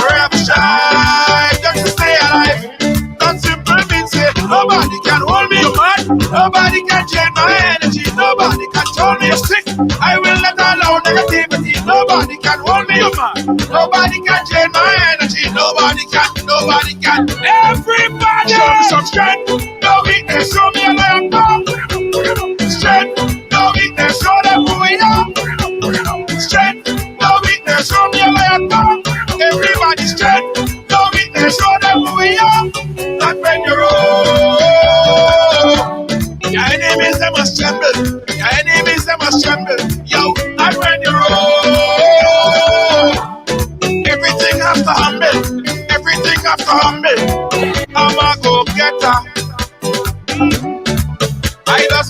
forever strive just to stay alive. That simple means say nobody can hold me, man. Nobody can change my energy. Nobody can turn me sick. I will let alone negativity. Nobody can hold me, man. Nobody can change my energy. Nobody can. Everybody show me some strength. No weakness, show me a lion bomb. Strength, no weakness, show them who we are. Strength, no weakness, show me a lion bomb. Everybody strength, no weakness, show them who we are. And when you roll, your enemies they must tremble. Your enemies they must tremble. Yo, and when you roll, everything has to humble. Everything has to humble. I'm a go-getter. I does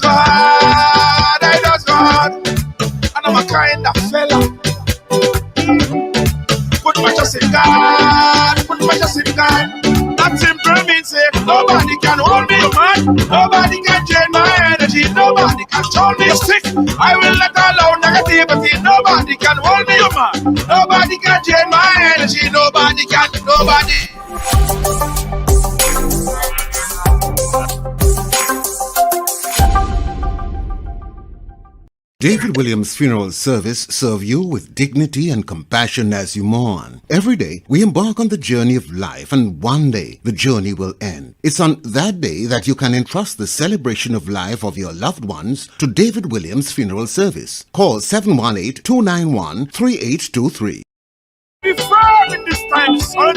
God, and I'm a kind of fella. Put my trust in God, put my trust in God. That simple means say nobody can hold me, man. Nobody can drain my energy. Nobody can turn me sick. I will let alone negativity. Nobody can hold me, man. Nobody can drain my energy. Nobody can. David Williams Funeral Service serve you with dignity and compassion as you mourn. Every day, we embark on the journey of life, and one day, the journey will end. It's on that day that you can entrust the celebration of life of your loved ones to David Williams Funeral Service. Call 718-291-3823. Be firm in this time, son.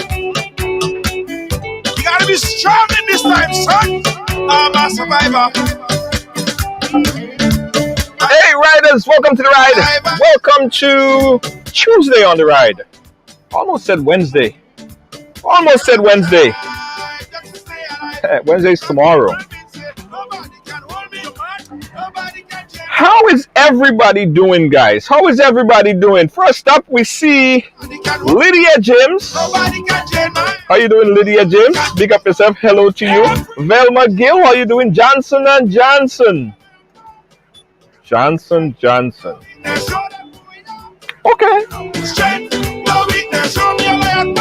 You gotta be strong in this time, son. I'm a survivor. Hey riders, welcome to the ride. Welcome to Tuesday on the ride. Almost said Wednesday. Wednesday's tomorrow. How is everybody doing, guys? How is everybody doing? First up, we see Lydia James. How you doing, Lydia James? Big up yourself. Hello to you. Velma Gill, how you doing? Johnson and Johnson. Johnson. Okay.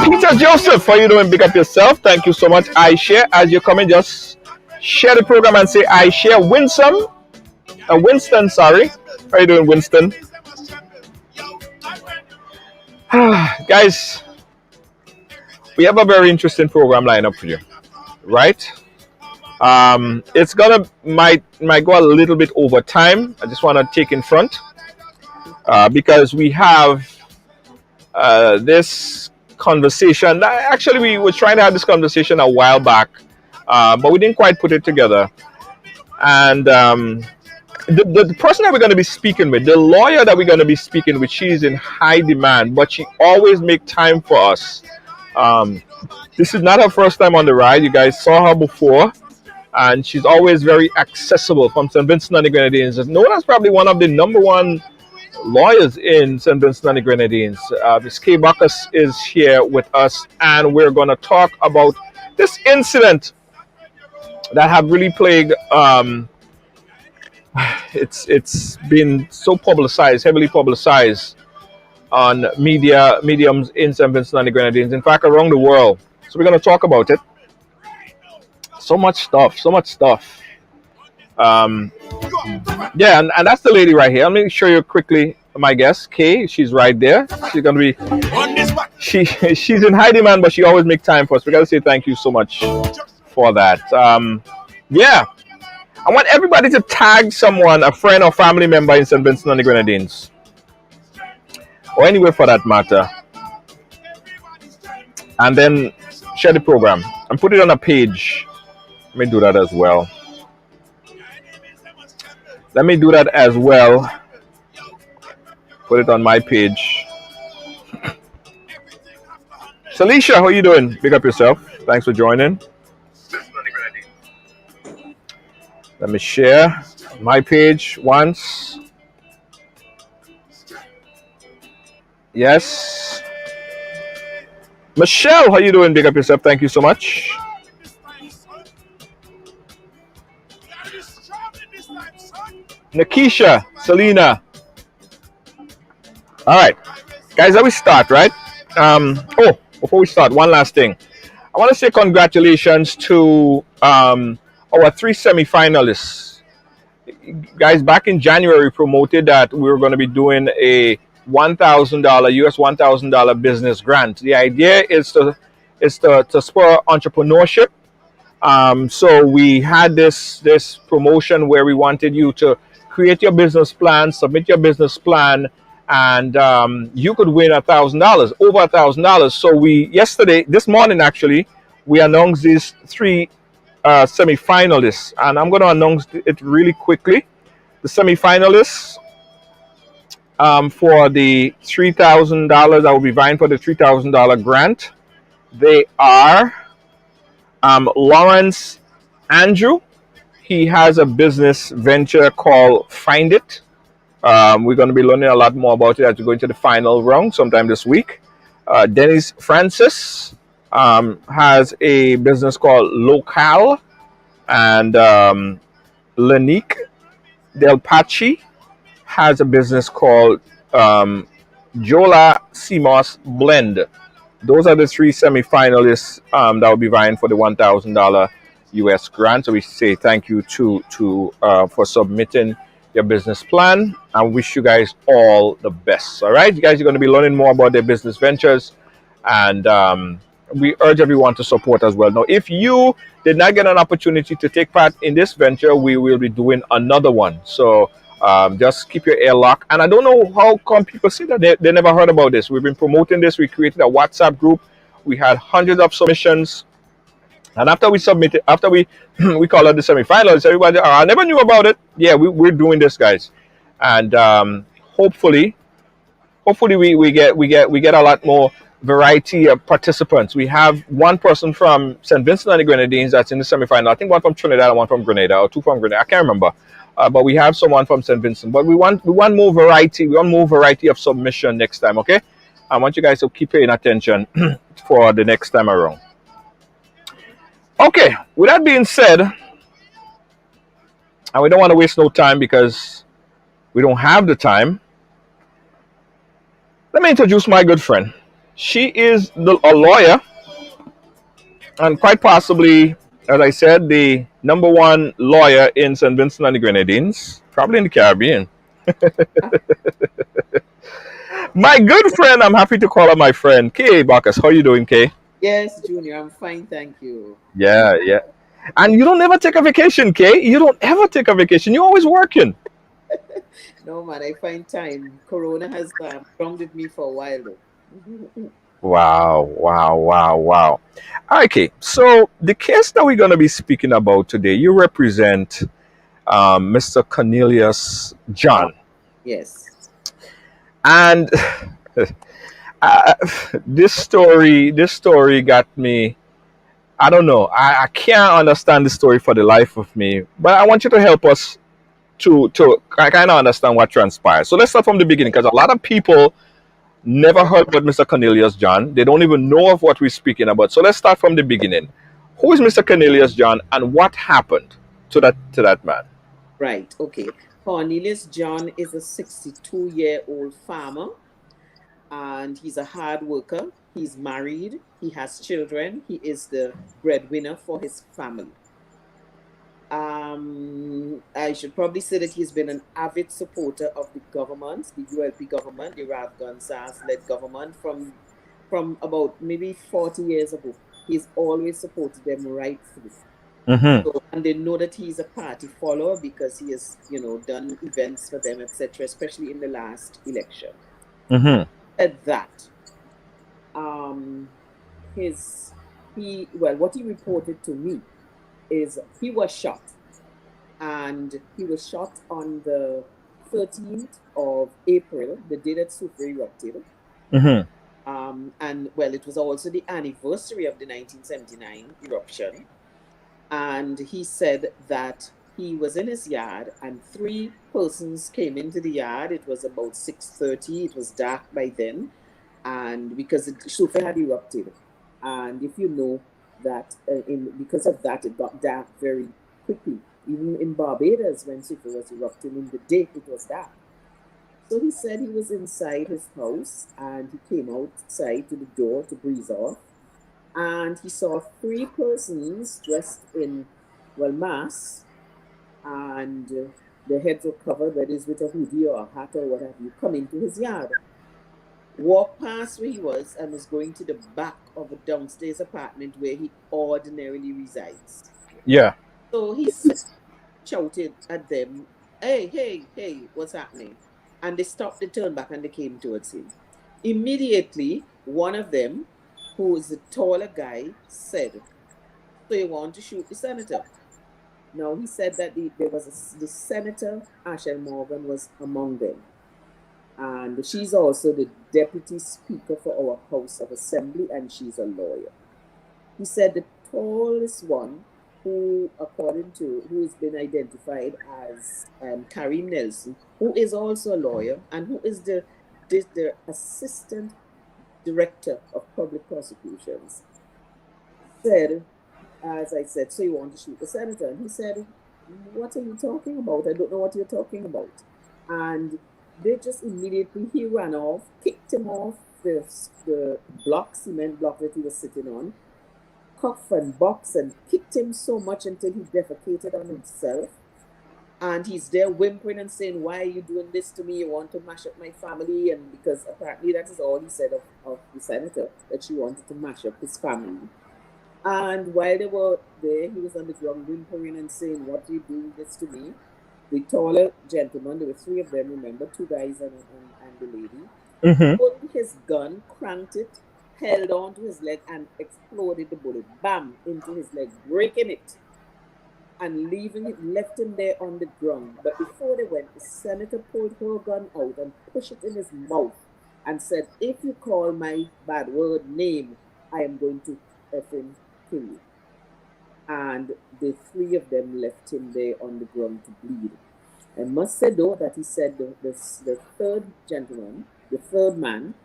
Peter Joseph, how you doing? Big up yourself. Thank you so much. I share. As you come in, just share the program and say I share. Winston, sorry. How you doing, Winston? Guys, we have a very interesting program lined up for you, right? It's gonna might go a little bit over time. I just want to take in front because we have this conversation. Actually, we were trying to have this conversation a while back, but we didn't quite put it together. And the person that we're going to be speaking with, the lawyer that we're going to be speaking with, she's in high demand, but she always makes time for us. This is not her first time on the ride. You guys saw her before. And she's always very accessible from St. Vincent and the Grenadines. Known as probably one of the #1 lawyers in St. Vincent and the Grenadines. Ms. Kay Bacchus is here with us, and we're going to talk about this incident that have really plagued. It's been so publicized, heavily publicized on mediums in St. Vincent and the Grenadines. In fact, around the world. So we're going to talk about it. So much stuff. Yeah, and that's the lady right here. Let me show you quickly my guest, Kay. She's right there. She's gonna be. She's in high demand, but she always makes time for us. We gotta say thank you so much for that. Yeah, I want everybody to tag someone, a friend or family member in St. Vincent and the Grenadines, or anywhere for that matter, and then share the program and put it on a page. Let me do that as well. Put it on my page. Salisha, how you doing? Big up yourself. Thanks for joining. Let me share my page once. Yes. Michelle, how you doing? Big up yourself. Thank you so much. Nakisha, Selena. All right, guys, let me start, right? Before before we start, one last thing. I want to say congratulations to our three semi-finalists. Guys, back in January, we promoted that we were going to be doing a $1,000 business grant. The idea is to spur entrepreneurship. So we had this promotion where we wanted you to create your business plan, submit your business plan, and you could win $1,000, over $1,000. So this morning actually, we announced these three semi-finalists, and I'm going to announce it really quickly. The semi-finalists for the $3,000, I will be vying for the $3,000 grant. They are Lawrence Andrew. He has a business venture called Find It. We're going to be learning a lot more about it as we go into the final round sometime this week. Dennis Francis has a business called Local, and Lanique Del Pachi has a business called Jola Simos Blend. Those are the three semi-finalists that will be vying for the $1,000 US grant. So we say thank you to for submitting your business plan, and wish you guys all the best. All right, you guys are going to be learning more about their business ventures, and we urge everyone to support as well. Now, if you did not get an opportunity to take part in this venture, we will be doing another one. So just keep your ear locked. And I don't know how come people say that they never heard about this. We've been promoting this. We created a WhatsApp group. We had hundreds of submissions. And after we submitted, after we we call it the semifinals, everybody, I never knew about it. Yeah, we're doing this, guys. And hopefully we get a lot more variety of participants. We have one person from St. Vincent and the Grenadines that's in the semifinal. I think one from Trinidad and one from Grenada, or two from Grenada. I can't remember. But we have someone from St. Vincent. But we want more variety. We want more variety of submission next time. Okay, I want you guys to keep paying attention for the next time around. Okay, with that being said, and we don't want to waste no time because we don't have the time, let me introduce my good friend. She is a lawyer, and quite possibly, as I said, the number one lawyer in St. Vincent and the Grenadines, probably in the Caribbean. My good friend, I'm happy to call her my friend, Kay Bacchus. How you doing, Kay? Yes, Junior, I'm fine, thank you. Yeah. And you don't ever take a vacation, Kay. You don't ever take a vacation. You're always working. No, man, I find time. Corona has grounded me for a while, though. Wow. Okay, so the case that we're going to be speaking about today, you represent Mr. Cornelius John. Yes. And this story got me. I don't know. I can't understand the story for the life of me. But I want you to help us to kind of understand what transpired. So let's start from the beginning, because a lot of people never heard about Mr. Cornelius John. They don't even know of what we're speaking about. So let's start from the beginning. Who is Mr. Cornelius John, and what happened to that man? Right. Okay. Cornelius John is a 62-year-old farmer, and he's a hard worker. He's married. He has children. He is the breadwinner for his family. I should probably say that he's been an avid supporter of the government, the ULP government, the Rav Gonzalez-led government from about maybe 40 years ago. He's always supported them right through. Mm-hmm. So, and they know that he's a party follower because he has, done events for them, etc., especially in the last election. Mm-hmm. At that, what he reported to me is he was shot, and he was shot on the 13th of April, the day that Sufa erupted. Mm-hmm. And it was also the anniversary of the 1979 eruption. And he said that he was in his yard and three persons came into the yard. It was about 6:30. It was dark by then, and because the Sufa had erupted. And if you know that because of that, it got dark very quickly. Even in Barbados, when Sufa was erupting in the day, it was dark. So he said he was inside his house and he came outside to the door to breeze off. And he saw three persons dressed in, well, masks, and their heads were covered, whether it's with a hoodie or a hat or what have you, come into his yard. Walked past where he was and was going to the back of a downstairs apartment where he ordinarily resides. Yeah. So he shouted at them, hey, hey, hey, what's happening? And they stopped, they turned back, and they came towards him. Immediately, one of them, who is a taller guy, said, so you want to shoot the senator? Now, he said that the senator, Ashel Morgan, was among them. And she's also the deputy speaker for our House of Assembly, and she's a lawyer. He said the tallest one, who has been identified as Karim Nelson, who is also a lawyer and who is the assistant director of public prosecutions, said, as I said, so you want to shoot the senator? And he said, what are you talking about? I don't know what you're talking about. And they just immediately, he ran off, kicked him off the cement block that he was sitting on, cuff and box, and kicked him so much until he defecated on himself. And he's there whimpering and saying, why are you doing this to me? You want to mash up my family? And because apparently that is all he said of the senator, that she wanted to mash up his family. And while they were there, he was on the ground whimpering and saying, what are you doing this to me? The taller gentleman, there were three of them, remember, two guys and the lady, pulled his gun, cranked it, held on to his leg, and exploded the bullet, bam, into his leg, breaking it, and left him there on the ground. But before they went, the senator pulled her gun out and pushed it in his mouth and said, if you call my bad word name, I am going to effing kill you. And the three of them left him there on the ground to bleed. I must say, though, that he said the third gentleman, the third man,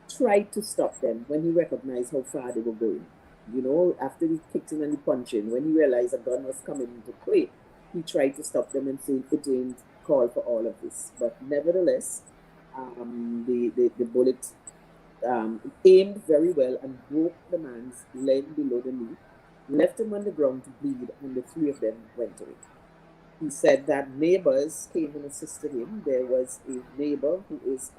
tried to stop them when he recognized how far they were going. You know, after he kicked him and he punched him, when he realized a gun was coming into play, he tried to stop them and say it ain't called for all of this. But nevertheless, the bullet aimed very well and broke the man's leg below the knee, left him on the ground to bleed, and the three of them went away. He said that neighbors came and assisted him. There was a neighbor who is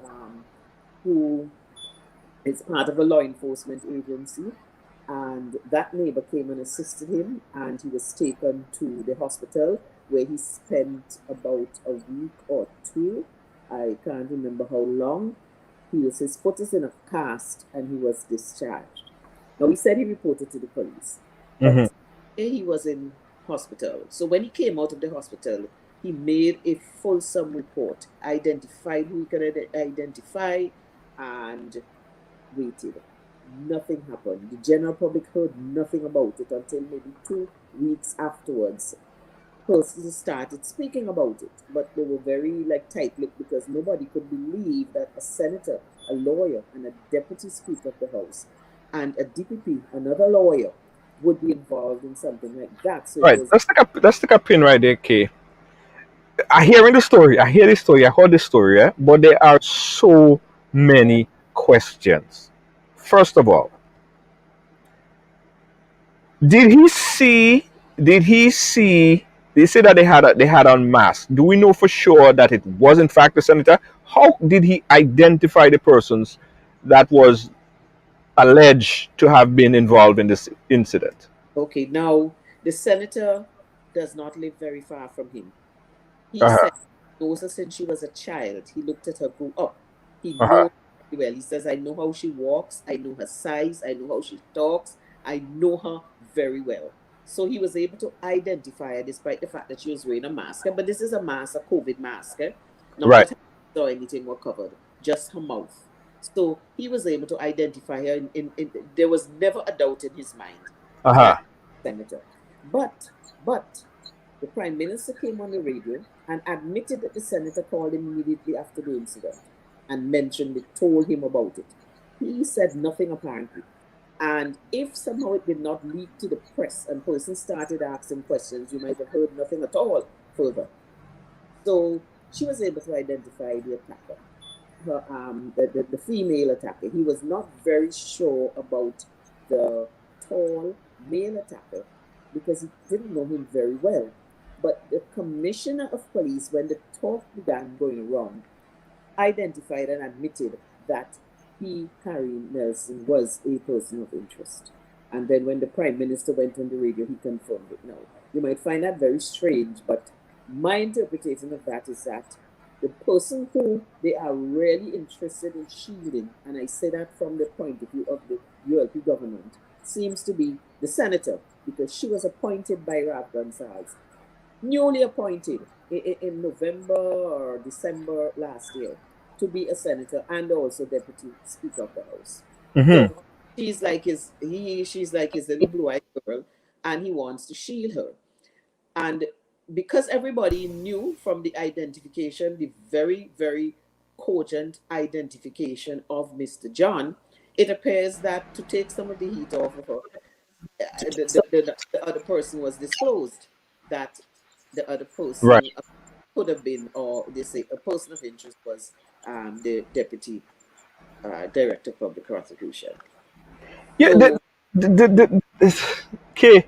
part of a law enforcement agency, and that neighbor came and assisted him, and he was taken to the hospital where he spent about a week or two. I can't remember how long. His foot is in a cast, and he was discharged. Now, he said he reported to the police. But he was in hospital. So when he came out of the hospital, he made a fulsome report, identified who he could identify, and waited. Nothing happened. The general public heard nothing about it until maybe 2 weeks afterwards. Persons started speaking about it, but they were very tight-lipped because nobody could believe that a senator, a lawyer, and a deputy speaker of the House, and a DPP, another lawyer, would be involved in something like that. So Right. Let's take a pin right there, Kay. I hear the story. I heard the story, yeah? But there are so many questions. First of all, did he see? They say that they had on masks. Do we know for sure that it was in fact the senator? How did he identify the persons that was alleged to have been involved in this incident? Okay, now the senator does not live very far from him. He said he knows her since she was a child. He looked at her grow up. He knows her well. He says, I know how she walks, I know her size, I know how she talks, I know her very well. So he was able to identify her despite the fact that she was wearing a mask. But this is a mask, a COVID mask. Not that her or anything were covered, just her mouth. So he was able to identify her. There was never a doubt in his mind. Senator. But the Prime Minister came on the radio and admitted that the senator called him immediately after the incident and told him about it. He said nothing apparently. And if somehow it did not leak to the press and persons started asking questions, you might have heard nothing at all further. So she was able to identify the attacker. her the female attacker. He was not very sure about the tall male attacker because he didn't know him very well. But the commissioner of police, when the talk began going around, identified and admitted that he, Harry Nelson, was a person of interest. And then when the Prime Minister went on the radio, he confirmed it. Now, you might find that very strange, but my interpretation of that is that the person who they are really interested in shielding, and I say that from the point of view of the ULP government, seems to be the senator, because she was appointed by Rav Gonsalves, newly appointed in November or December last year to be a senator and also deputy speaker of the House. Mm-hmm. So she's like his little blue-eyed girl, and he wants to shield her. And because everybody knew from the identification, the very, very cogent identification of Mr. John, it appears that to take some of the heat off of her, the other person was disclosed, that the other Right. person could have been, or they say a person of interest was the deputy director of public prosecution. Yeah. So, Okay.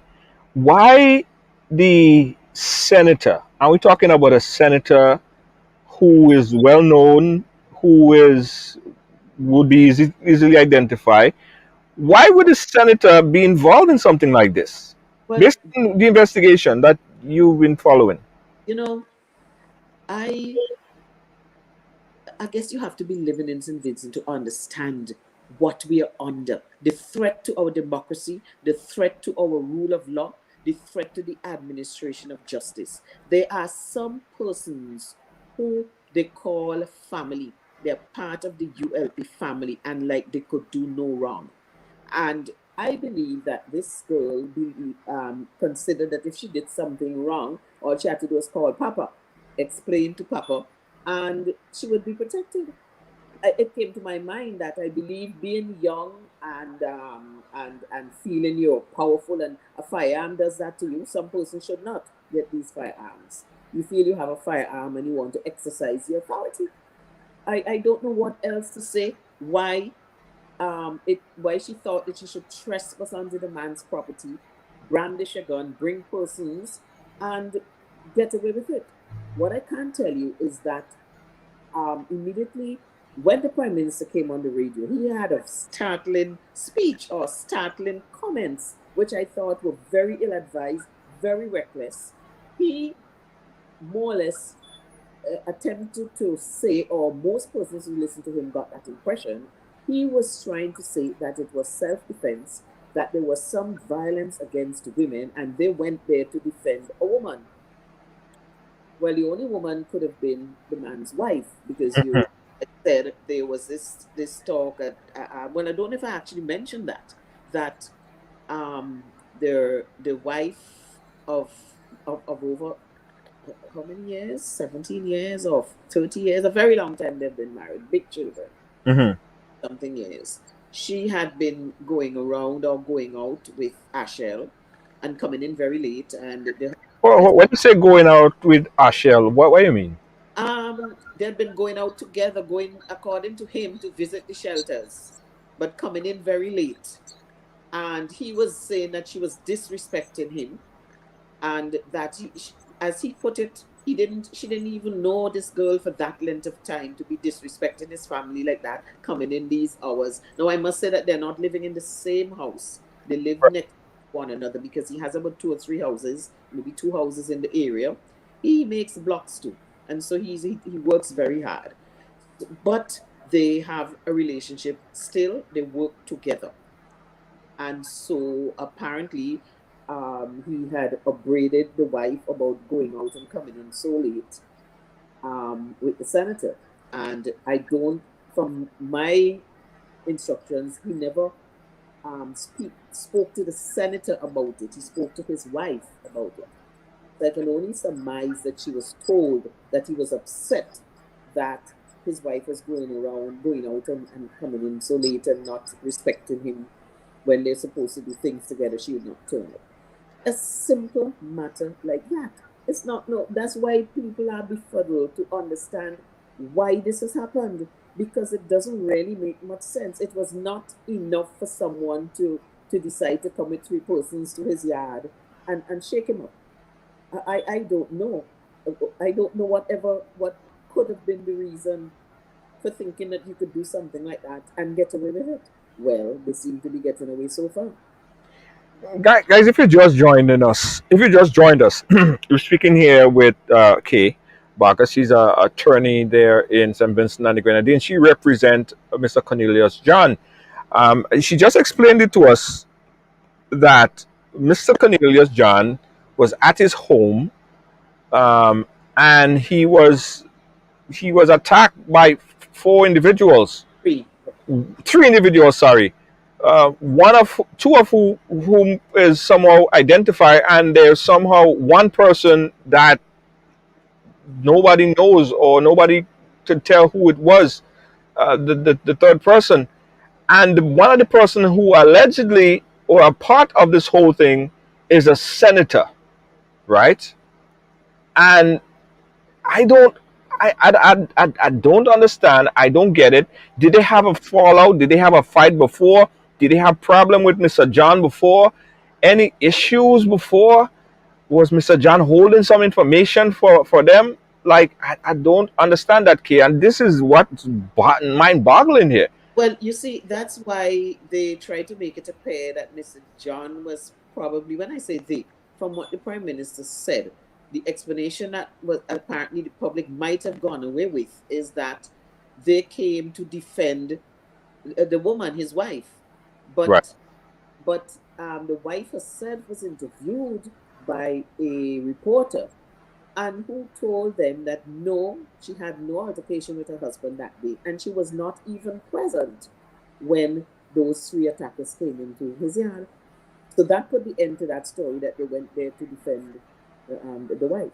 Why the senator? Are we talking about a senator who is well known, who is would be easily identified? Why would a senator be involved in something like this? well, Based on the investigation that you've been following. you know, I I guess you have to be living in St. Vincent to understand what we are under. The threat to our democracy, the threat to our rule of law, the threat to the administration of justice. There are some persons who they call family. They're part of the ULP family and like they could do no wrong. And I believe that this girl considered that if she did something wrong, all she had to do was call Papa, explain to Papa, and she would be protected. It came to my mind that I believe being young and feeling you're powerful and a firearm does that to you. Some persons should not get these firearms. You feel you have a firearm and you want to exercise your authority. I don't know what else to say. Why she thought that she should trespass onto the man's property, brandish a gun, bring persons, and get away with it. What I can tell you is that immediately when the Prime Minister came on the radio, he had a startling speech or startling comments, which I thought were very ill advised, very reckless. He more or less attempted to say, or most persons who listened to him got that impression, he was trying to say that it was self-defense, that there was some violence against women, and they went there to defend a woman. Well, the only woman could have been the man's wife, because you said there was this talk at well, I don't know if I actually mentioned that the wife of over how many years, 17 years or 30 years, a very long time they've been married, big children, Mm-hmm. something years. She had been going around or going out with Ashel and coming in very late, and Well, when you say going out with Ashel, what do you mean? they'd been going out together, going according to him to visit the shelters, but coming in very late. And he was saying that she was disrespecting him, and that as he put it, she didn't even know this girl for that length of time to be disrespecting his family like that, coming in these hours. Now I must say that they're not living in the same house. They live next to one another because he has about 2 or 3 houses, maybe 2 houses in the area. He makes blocks too, and so he works very hard. But they have a relationship still. They work together, and so apparently he had upbraided the wife about going out and coming in so late with the senator. And I don't, from my instructions, he never spoke to the senator about it. He spoke to his wife about it. So I can only surmise that she was told that he was upset that his wife was going out and coming in so late and not respecting him when they're supposed to do things together. She would not turn up. A simple matter like that. It's not, no, that's why people are befuddled to understand why this has happened. because it doesn't really make much sense. It was not enough for someone to decide to come with three persons to his yard and shake him up. I don't know. I don't know what could have been the reason for thinking that you could do something like that and get away with it. Well, they seem to be getting away so far. Guys, if you just joined us, we're speaking here with Kay Barker. She's an attorney there in St. Vincent and the Grenadines. She represents Mr. Cornelius John. She just explained it to us that Mr. Cornelius John was at his home, um, and he was attacked by four individuals, Three. three individuals. Sorry, one of two of whom is somehow identified, and there's somehow one person that nobody knows or nobody could tell who it was. The third person, and one of the person who allegedly or a part of this whole thing is a senator, right? And I don't. I don't understand. I don't get it. Did they have a fallout? Did they have a fight before? Did they have problem with Mr. John before? Any issues before? Was Mr. John holding some information for them? Like I don't understand that, Kay. And this is what's mind boggling here. Well, you see, that's why they try to make it appear that Mr. John was probably, when I say they, from what the Prime Minister said, the explanation that was apparently the public might have gone away with is that they came to defend the woman, his wife. Right. But the wife herself was interviewed by a reporter, and who told them that no, she had no altercation with her husband that day, and she was not even present when those three attackers came into his yard. So that put the end to that story that they went there to defend the wife.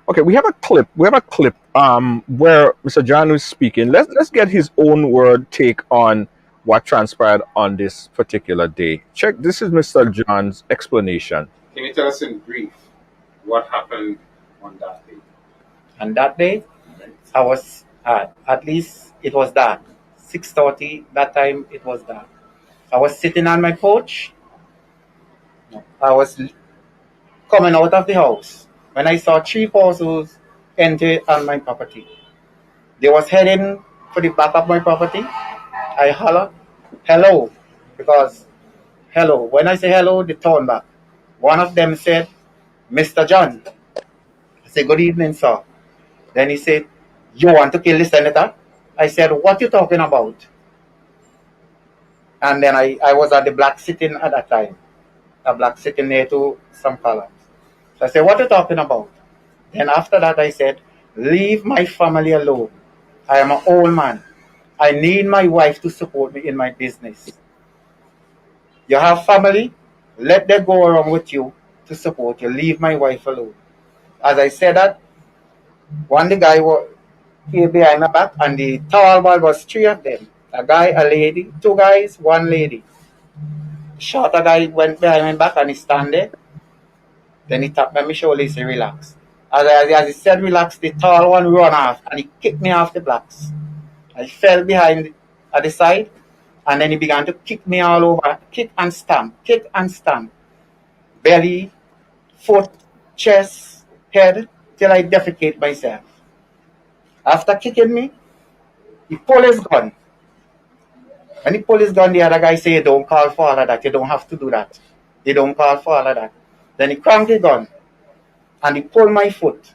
Okay, we have a clip. We have a clip where Mr. John is speaking. Let's get his own word take on what transpired on this particular day. Check. This is Mr. John's explanation. Can you tell us in brief what happened on that day? And that day, I was at least it was dark. 6:30. That time it was dark. I was sitting on my porch. I was coming out of the house when I saw three persons enter on my property. They was heading for the back of my property. I holler, hello, because hello. When I say hello, they turn back. One of them said, Mr. John. I said, good evening, sir. Then he said, you want to kill the senator? I said, what you talking about? And then I was at the black sitting at that time. A black sitting near to some columns. So I said, what you talking about? Then after that I said, leave my family alone. I am an old man. I need my wife to support me in my business. You have family? Let them go around with you to support you. Leave my wife alone. As I said that, one the guy was here behind my back, and the tall one was three of them. A guy, a lady, two guys, one lady. The shorter guy went behind my back and he stand there. Then he tapped my shoulder, he said, relax. As he said relax, the tall one run off and he kicked me off the blocks. I fell behind at the side, and then he began to kick me all over, kick and stamp, belly, foot, chest, head, till I defecate myself. After kicking me, he pulled his gun. When he pulled his gun, the other guy said, don't call for all of that, you don't have to do that. You don't call for all of that. Then he cranked the gun, and he pulled my foot,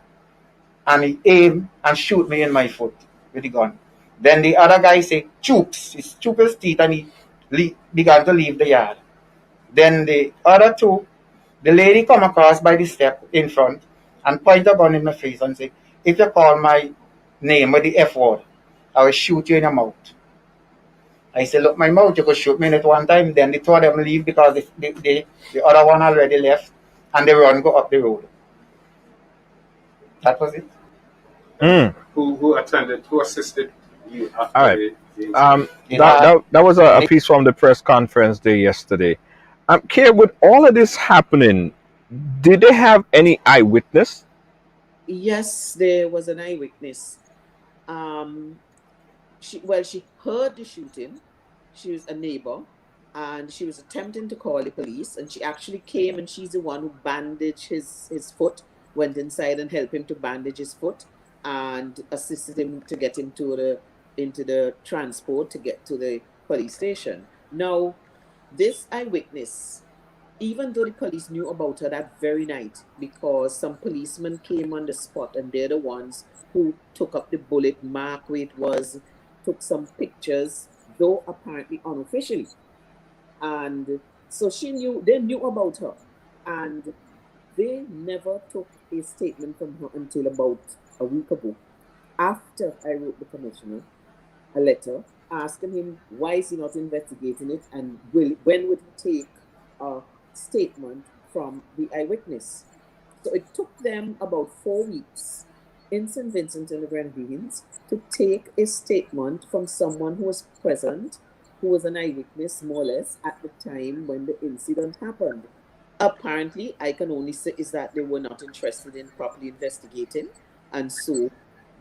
and he aimed and shoot me in my foot with the gun. Then the other guy said, chooks. He chooked his teeth and he began to leave the yard. Then the other two, the lady come across by the step in front and point a gun in my face and say, if you call my name with the F word, I will shoot you in the mouth. I said, look, my mouth, you could shoot me in it one time. Then the two of them leave because the other one already left, and they run go up the road. That was it. Who attended, who assisted you after All right. the That was a piece from the press conference day yesterday. Kay, with all of this happening, did they have any eyewitness? Yes, there was an eyewitness. Um, she heard the shooting. She was a neighbor, and she was attempting to call the police, and she actually came, and she's the one who bandaged his foot, went inside and helped him to bandage his foot, and assisted him to get him to the into the transport to get to the police station. Now, this eyewitness, even though the police knew about her that very night, because some policemen came on the spot and they're the ones who took up the bullet, mark where it was, took some pictures, though apparently unofficially. And so they knew about her. And they never took a statement from her until about a week ago. After I wrote the commissioner a letter asking him why is he not investigating it, and when would he take a statement from the eyewitness. So it took them about 4 weeks in St. Vincent and the Grenadines to take a statement from someone who was present, who was an eyewitness more or less at the time when the incident happened. Apparently, I can only say is that they were not interested in properly investigating, and so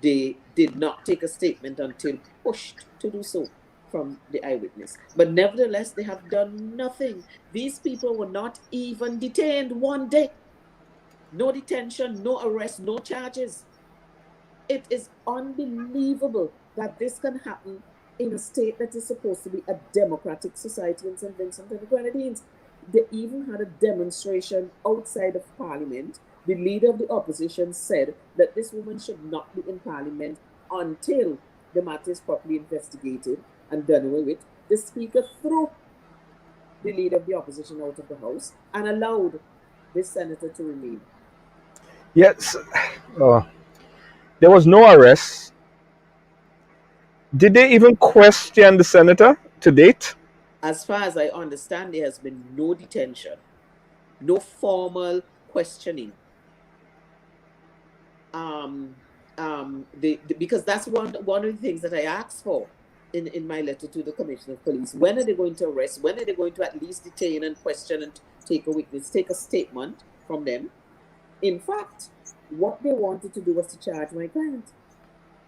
they did not take a statement until pushed to do so from the eyewitness. But nevertheless, they have done nothing. These people were not even detained one day. No detention, no arrest, no charges. It is unbelievable that this can happen in a state that is supposed to be a democratic society in St. Vincent and the Grenadines. They even had a demonstration outside of Parliament. The leader of the opposition said that this woman should not be in Parliament until the matter is properly investigated and done away with. The Speaker threw the leader of the opposition out of the House and allowed this senator to remain. Yes. There was no arrest. Did they even question the senator to date? As far as I understand, there has been no detention, no formal questioning. Because that's one of the things that I asked for in my letter to the Commissioner of Police. When are they going to arrest? When are they going to at least detain and question and take a witness, take a statement from them? In fact, what they wanted to do was to charge my client.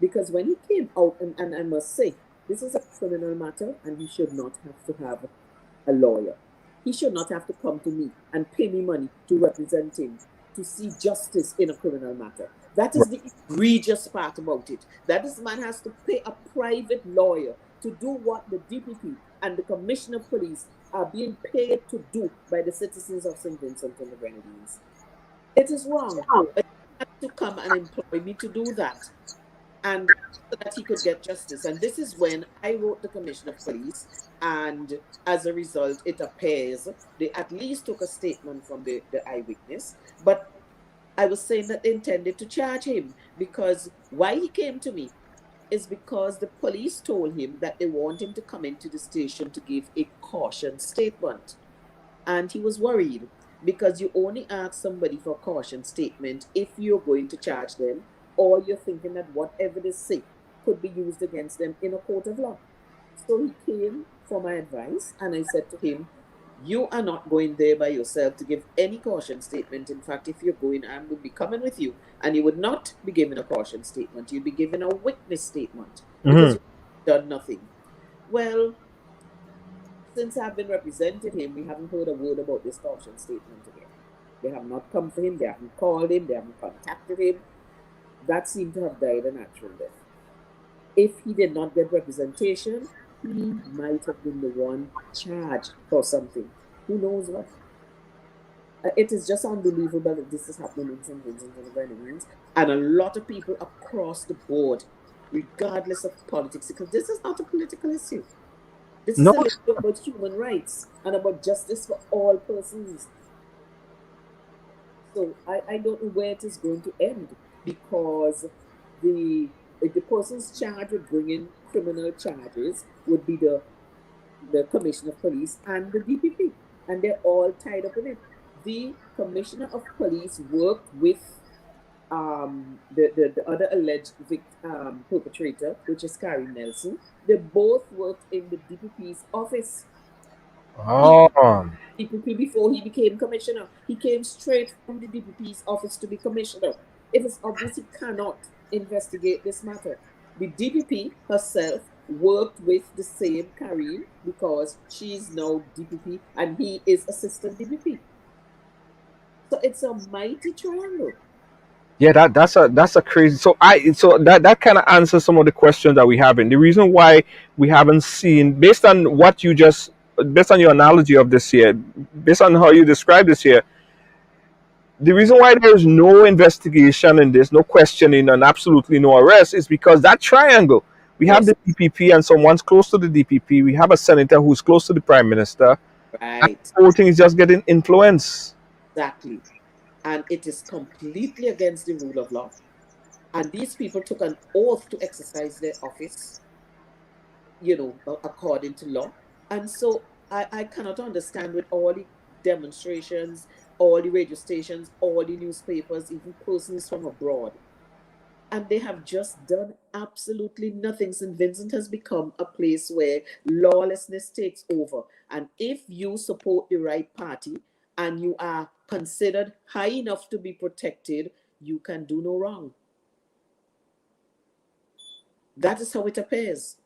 Because when he came out, and I must say, this is a criminal matter, and he should not have to have a lawyer. He should not have to come to me and pay me money to represent him, to see justice in a criminal matter. That is the egregious part about it. That this man has to pay a private lawyer to do what the DPP and the Commissioner of Police are being paid to do by the citizens of St. Vincent and the Grenadines. It is wrong. He had to come and employ me to do that, and so that he could get justice. And this is when I wrote the Commissioner of Police, and as a result, it appears they at least took a statement from the eyewitness. But I was saying that they intended to charge him, because why he came to me is because the police told him that they want him to come into the station to give a caution statement. And he was worried, because you only ask somebody for a caution statement if you're going to charge them, or you're thinking that whatever they say could be used against them in a court of law. So he came for my advice, and I said to him, you are not going there by yourself to give any caution statement. In fact, if you're going, I will be coming with you, and you would not be giving a caution statement. You'd be giving a witness statement, because you've done nothing. Well, since I've been representing him, we haven't heard a word about this caution statement again. They have not come for him, they haven't called him, they haven't contacted him. That seemed to have died a natural death. If he did not get representation, he might have been the one charged for something. Who knows what? It is just unbelievable that this is happening in St. Vincent and the Grenadines, and a lot of people across the board, regardless of politics, because this is not a political issue. This is an issue about human rights and about justice for all persons. So I don't know where it is going to end, because the persons charged with bringing criminal charges would be the Commissioner of Police and the DPP, and they're all tied up in it. The Commissioner of Police worked with the other alleged perpetrator, which is Carrie Nelson. They both worked in the DPP's office. DPP, before he became commissioner, he came straight from the DPP's office to be commissioner. It is obvious he cannot investigate this matter. The DPP herself worked with the same Karim because she's now DPP and he is assistant DPP. So it's a mighty triangle. Yeah, that's a crazy. So that kind of answers some of the questions that we have. And the reason why we haven't seen, based on what you just, based on your analogy of this here, based on how you describe this here, the reason why there is no investigation and there's no questioning and absolutely no arrest is because that triangle. We have Yes, the DPP and someone's close to the DPP. We have a senator who's close to the prime minister. And right. the whole thing is just getting influence. Exactly. And it is completely against the rule of law. And these people took an oath to exercise their office, according to law. And so I cannot understand with all the demonstrations, all the radio stations, all the newspapers, even persons from abroad. And they have just done absolutely nothing. St. Vincent has become a place where lawlessness takes over. And if you support the right party and you are considered high enough to be protected, you can do no wrong. That is how it appears.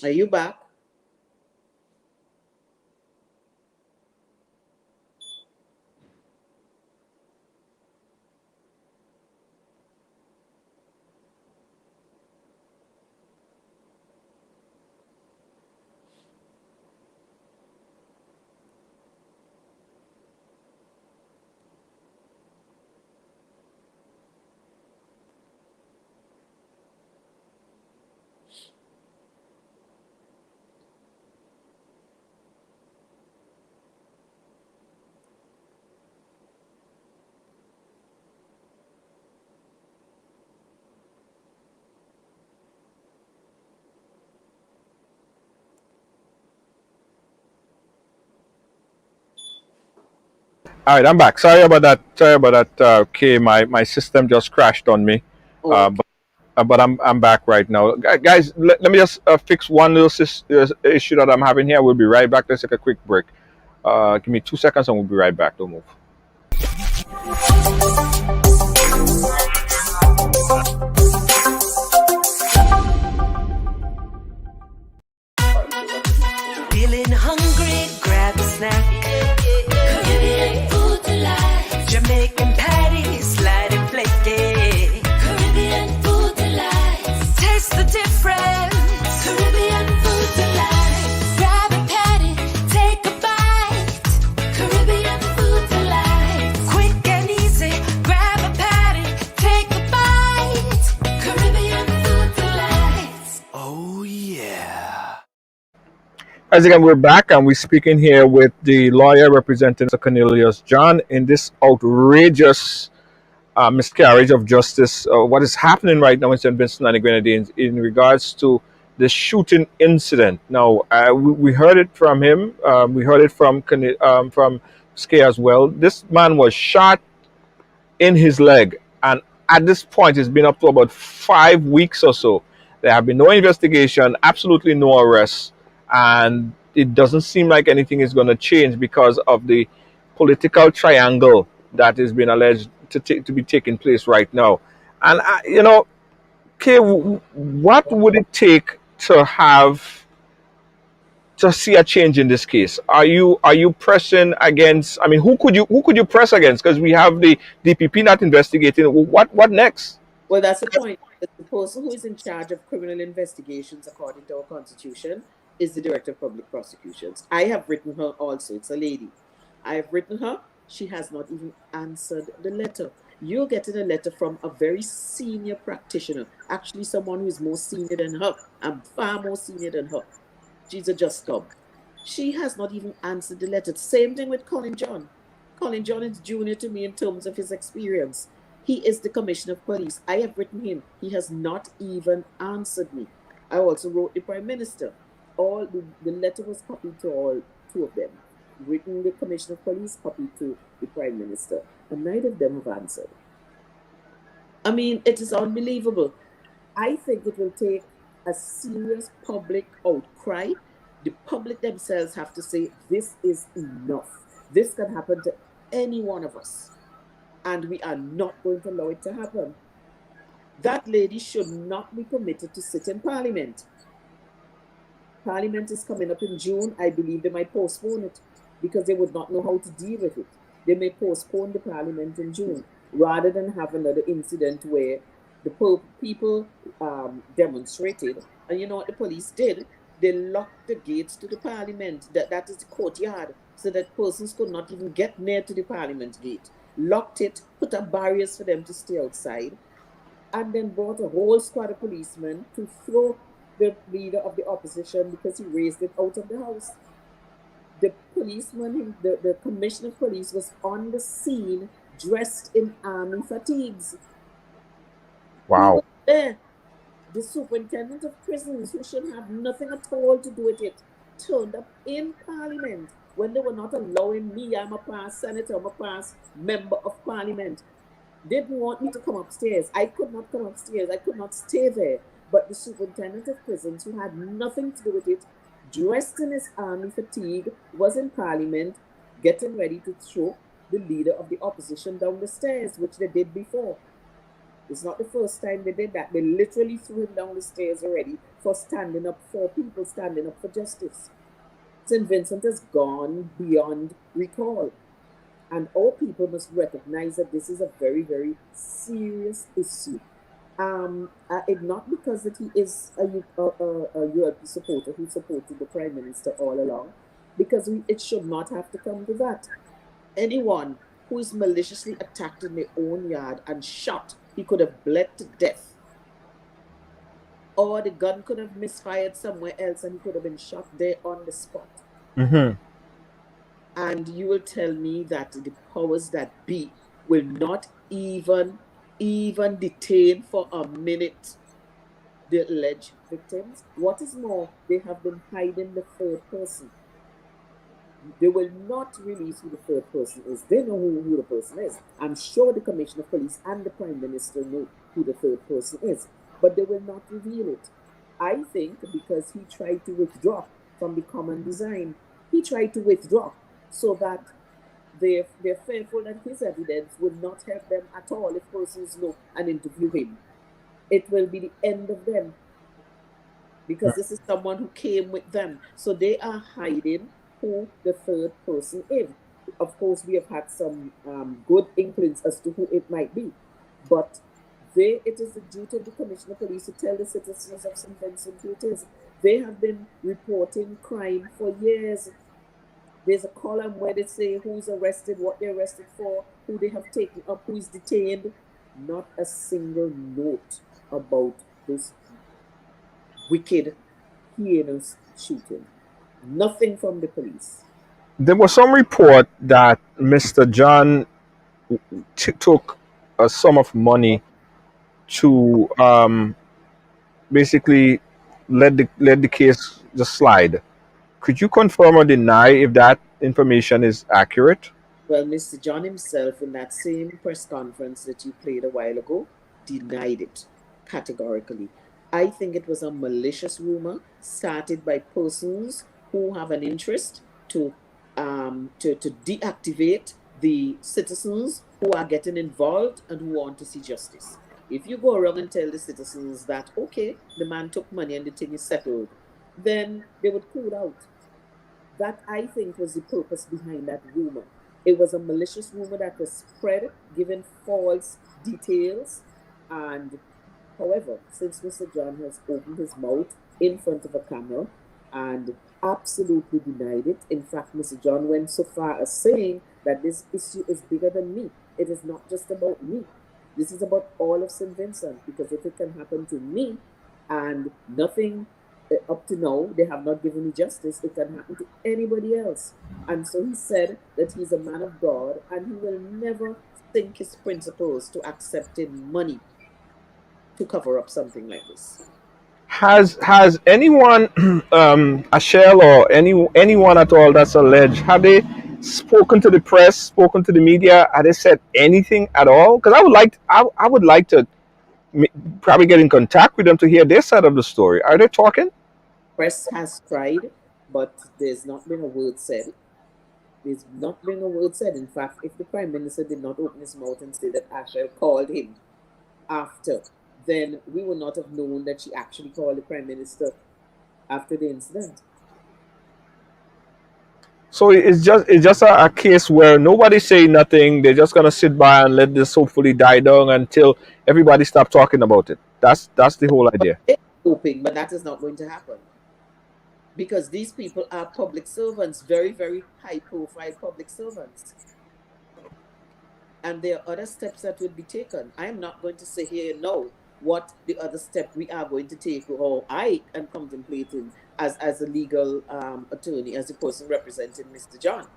Are you back? All right, I'm back. Sorry about that. Sorry about that. Okay, my system just crashed on me. Oh, But I'm back right now, guys. Let me just fix one little issue that I'm having here. We'll be right back. Let's take a quick break. Give me 2 seconds, and we'll be right back. Don't move. Feeling hungry, grab a snack. Caribbean food delight. Jamaican patties, light and flaky. Caribbean food delight. Taste the difference. Caribbean food delight. Grab a patty, take a bite. Caribbean food delight. Quick and easy, grab a patty, take a bite. Caribbean food delight. Oh yeah. As again, we're back and we're speaking here with the lawyer representing Sir Cornelius John in this outrageous miscarriage of justice. What is happening right now in St. Vincent and the Grenadines in regards to the shooting incident? Now, we heard it from him. We heard it from Skay as well. This man was shot in his leg, and at this point, it's been up to about 5 weeks or so. There have been no investigation, absolutely no arrests, and it doesn't seem like anything is going to change because of the political triangle that is being alleged to be taking place right now. And Kay, what would it take to see a change in this case? Are you pressing against? I mean, who could you press against? Because we have the DPP not investigating. What next? well, that's the point. The person who is in charge of criminal investigations, according to our constitution, is the Director of Public Prosecutions. I have written her also. It's a lady. I have written her. She has not even answered the letter. You're getting a letter from a very senior practitioner, actually someone who is more senior than her. I'm far more senior than her. She's a just come. She has not even answered the letter. Same thing with Colin John. Colin John is junior to me in terms of his experience. He is the Commissioner of Police. I have written him. He has not even answered me. I also wrote the Prime Minister. All the letter was copied to all two of them. Written the Commissioner of Police, copied to the Prime Minister. And neither of them have answered. I mean, it is unbelievable. I think it will take a serious public outcry. The public themselves have to say, this is enough. This can happen to any one of us. And we are not going to allow it to happen. That lady should not be permitted to sit in Parliament. Parliament is coming up in June. I believe they might postpone it because they would not know how to deal with it. They may postpone the Parliament in June rather than have another incident where the people demonstrated. And you know what the police did? They locked the gates to the Parliament. That is the courtyard, so that persons could not even get near to the Parliament gate. Locked it, put up barriers for them to stay outside, and then brought a whole squad of policemen to throw the leader of the opposition because he raised it out of the house. The policeman, the commissioner of police, was on the scene dressed in army fatigues. Wow. He was there. The superintendent of prisons, who should have nothing at all to do with it, turned up in Parliament when they were not allowing me. I'm a past senator, I'm a past member of Parliament. Didn't want me to come upstairs. I could not come upstairs. I could not stay there. But the superintendent of prisons, who had nothing to do with it, dressed in his army fatigue, was in Parliament getting ready to throw the leader of the opposition down the stairs, which they did before. It's not the first time they did that. They literally threw him down the stairs already for standing up for people, standing up for justice. St. Vincent has gone beyond recall. And all people must recognize that this is a very, very serious issue. Not because that he is a ULP supporter who supported the Prime Minister all along, because it should not have to come to that. Anyone who is maliciously attacked in their own yard and shot, he could have bled to death. Or the gun could have misfired somewhere else and he could have been shot there on the spot. Mm-hmm. And you will tell me that the powers that be will not even detain for a minute the alleged victims. What is more, they have been hiding the third person. They will not release who the third person is. They know who the person is. I'm sure the Commissioner of Police and the Prime Minister know who the third person is, but they will not reveal it. I think because he tried to withdraw from the common design. He tried to withdraw so that they're fearful that his evidence will not help them at all if persons know and interview him. It will be the end of them, because this is someone who came with them. So they are hiding who the third person is. Of course, we have had some good inklings as to who it might be, but it is the duty of the Commissioner of Police to tell the citizens of St. Vincent who it is. They have been reporting crime for years. There's a column where they say who's arrested, what they're arrested for, who they have taken up, who's detained. Not a single note about this wicked, heinous shooting. Nothing from the police. There was some report that Mr. John took a sum of money to basically let the case just slide. Could you confirm or deny if that information is accurate? Well, Mr. John himself, in that same press conference that you played a while ago, denied it categorically. I think it was a malicious rumor started by persons who have an interest to deactivate the citizens who are getting involved and who want to see justice. If you go around and tell the citizens that, okay, the man took money and the thing is settled, then they would cool out. That, I think, was the purpose behind that rumor. It was a malicious rumor that was spread, given false details. And however, since Mr. John has opened his mouth in front of a camera and absolutely denied it, in fact, Mr. John went so far as saying that this issue is bigger than me. It is not just about me. This is about all of St. Vincent, because if it can happen to me and nothing up to now, they have not given me justice. It can happen to anybody else. And so he said that he's a man of God and he will never sink his principles to accepting money to cover up something like this. Has anyone, Ashel or anyone at all that's alleged, have they spoken to the press, spoken to the media? Have they said anything at all? Because I would like to probably get in contact with them to hear their side of the story. Are they talking? Press has tried, but there's not been a word said. There's not been a word said. In fact, if the Prime Minister did not open his mouth and say that Ashel called him after, then we would not have known that she actually called the Prime Minister after the incident. So it's just a case where nobody's saying nothing. They're just gonna sit by and let this hopefully die down until everybody stop talking about it. That's the whole idea. They're hoping, but that is not going to happen. Because these people are public servants, very, very high profile public servants. And there are other steps that will be taken. I am not going to say here now what the other step we are going to take, or I am contemplating as a legal attorney, as a person representing Mr. John.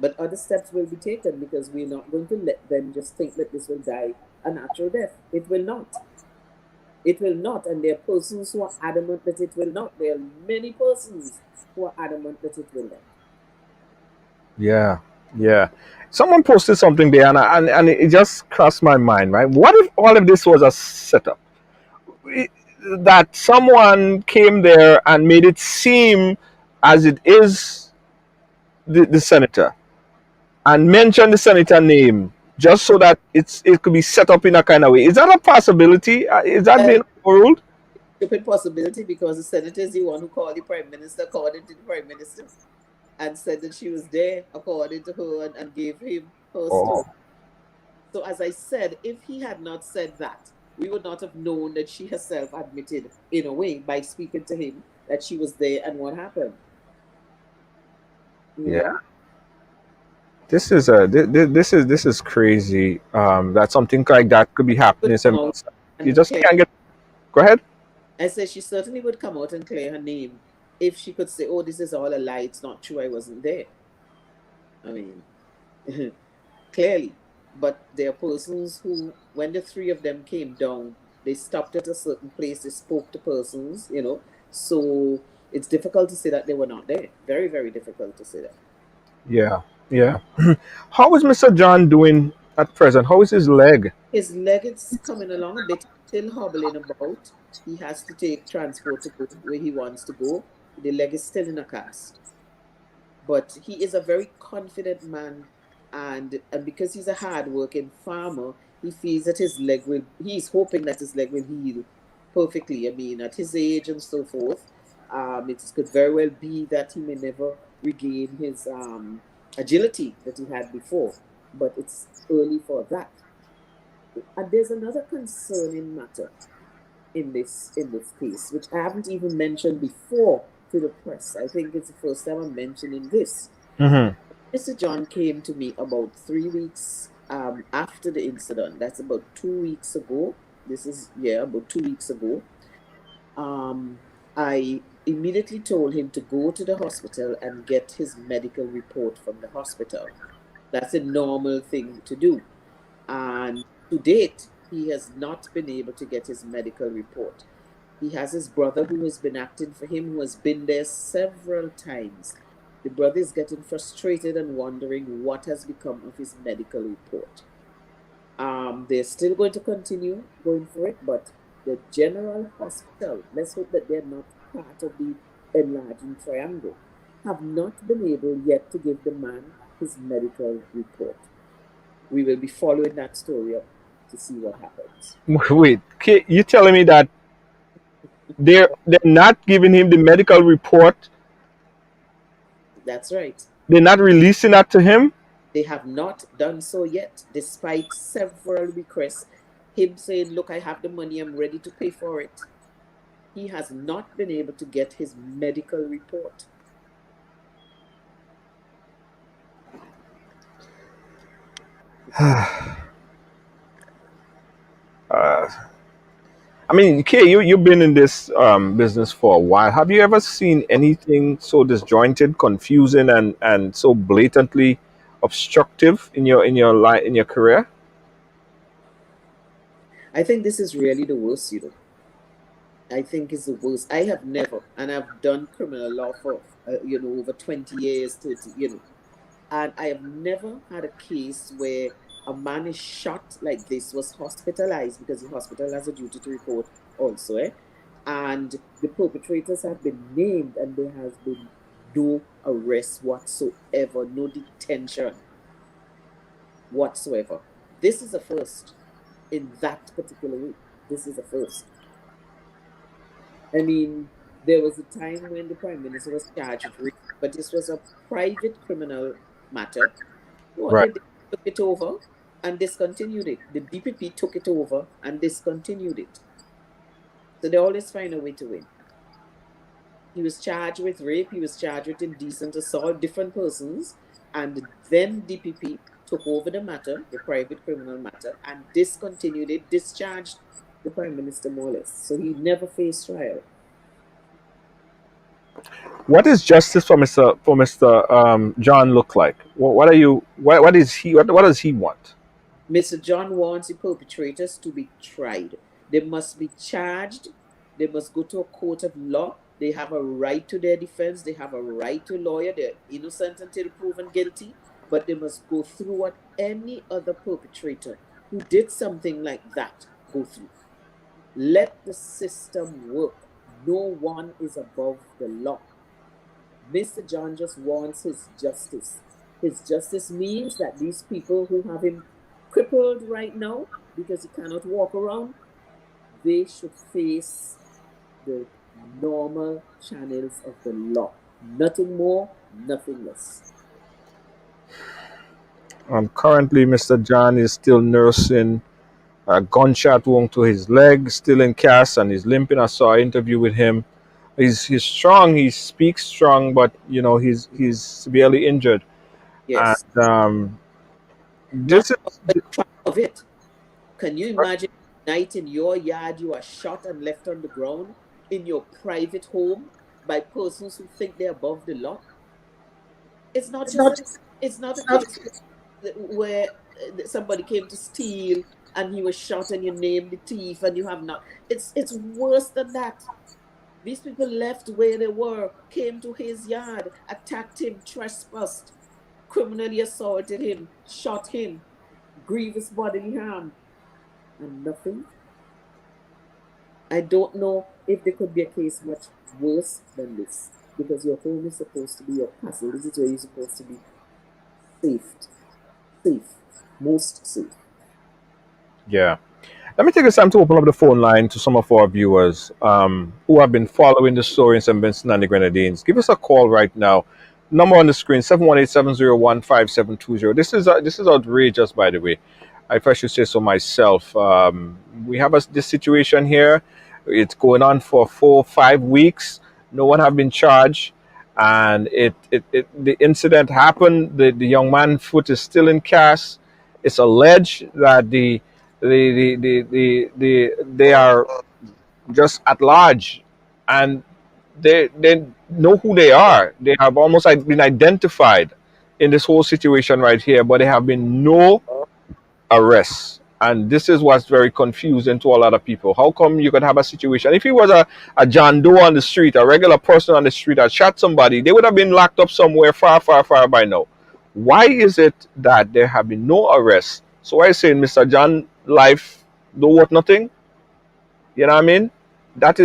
But other steps will be taken because we're not going to let them just think that this will die a natural death. It will not. It will not. And there are persons who are adamant that it will not. There are many persons who are adamant that it will not. Yeah, yeah. Someone posted something there, and it just crossed my mind. Right? What if all of this was a setup? That someone came there and made it seem as it is the senator, and mentioned the senator name just so that it could be set up in a kind of way. Is that a possibility? Is that being overruled? Stupid possibility because the senator is the one who called the Prime Minister, according to the Prime Minister, and said that she was there according to her and gave him her story. So as I said, if he had not said that, we would not have known that she herself admitted, in a way, by speaking to him, that she was there and what happened. Yeah. This is crazy. That something like that could be happening. You just can't get. Go ahead. I said she certainly would come out and clear her name if she could say, "Oh, this is all a lie. It's not true. I wasn't there." I mean, clearly. But there are persons who, when the three of them came down, they stopped at a certain place. They spoke to persons, So it's difficult to say that they were not there. Very, very difficult to say that. Yeah, yeah. How is Mr. John doing at present? How is his leg? His leg is coming along a bit, still hobbling about. He has to take transport to go where he wants to go. The leg is still in a cast. But he is a very confident man, and because he's a hard-working farmer, he feels that he's hoping that his leg will heal perfectly. I mean, at his age and so forth, it could very well be that he may never regain his agility that he had before, but it's early for that. And there's another concerning matter in this case, which I haven't even mentioned before to the press. I think it's the first time I'm mentioning this. Mr. John came to me about 3 weeks after the incident. That's about 2 weeks ago. About 2 weeks ago. I immediately told him to go to the hospital and get his medical report from the hospital. That's a normal thing to do. And to date, he has not been able to get his medical report. He has his brother who has been acting for him, who has been there several times. The brother is getting frustrated and wondering what has become of his medical report. They're still going to continue going for it, but the General Hospital, let's hope that they're not part of the enlarging triangle, have not been able yet to give the man his medical report. We will be following that story up to see what happens. Wait, you telling me that they're not giving him the medical report? That's right. They're not releasing that to him? They have not done so yet, despite several requests. Him saying, "Look, I have the money, I'm ready to pay for it." He has not been able to get his medical report. I mean, Kay, you've been in this business for a while. Have you ever seen anything so disjointed, confusing, and so blatantly obstructive in your life, in your career? I think this is really the worst, you know. I think it's the worst. I have never, and I've done criminal law for, over 20 years, 30, and I have never had a case where a man is shot like this, was hospitalized because the hospital has a duty to report also, and the perpetrators have been named and there has been no arrest whatsoever, no detention whatsoever. This is a first in that particular way. This is a first. I mean, there was a time when the Prime Minister was charged with rape, but this was a private criminal matter. What Right. they did, took it over and discontinued it. The DPP took it over and discontinued it. So they always find a way to win. He was charged with rape, he was charged with indecent assault, different persons, and then DPP took over the matter, the private criminal matter, and discontinued it, discharged the Prime Minister more or less. So he never faced trial. What is justice for Mr. John look like? What are you? What is he? What does he want? Mr. John wants the perpetrators to be tried. They must be charged. They must go to a court of law. They have a right to their defense. They have a right to a lawyer. They're innocent until proven guilty. But they must go through what any other perpetrator who did something like that go through. Let the system work. No one is above the law. Mr. John just wants his justice. His justice means that these people who have him crippled right now because he cannot walk around, they should face the normal channels of the law. Nothing more, nothing less. Currently, Mr. John is still nursing a gunshot wound to his leg, still in cast, and he's limping. I saw an interview with him. He's strong. He speaks strong, but he's severely injured. Yes. And Not this is the part of it. Can you imagine night in your yard you are shot and left on the ground in your private home by persons who think they're above the law? It's not a case where somebody came to steal and he was shot and you named the thief and you have not. It's worse than that. These people left where they were, came to his yard, attacked him, trespassed, criminally assaulted him, shot him, grievous bodily harm, and nothing. I don't know if there could be a case much worse than this, because your home is supposed to be your castle. This is where you're supposed to be safe, most safe. Yeah. Let me take this time to open up the phone line to some of our viewers who have been following the story in St. Vincent and the Grenadines. Give us a call right now. Number on the screen, 718-701-5720. This is outrageous, by the way. If I should say so myself. We have this situation here. It's going on for 4 or 5 weeks. No one have been charged. And the incident happened. The young man's foot is still in cast. It's alleged that they are just at large, and they know who they are. They have almost been identified in this whole situation right here, but there have been no arrests. And this is what's very confusing to a lot of people. How come you could have a situation? If he was a John Doe on the street, a regular person on the street that shot somebody, they would have been locked up somewhere far, far, far by now. Why is it that there have been no arrests? So I say, Mr. John, life don't worth nothing. You know what I mean? That's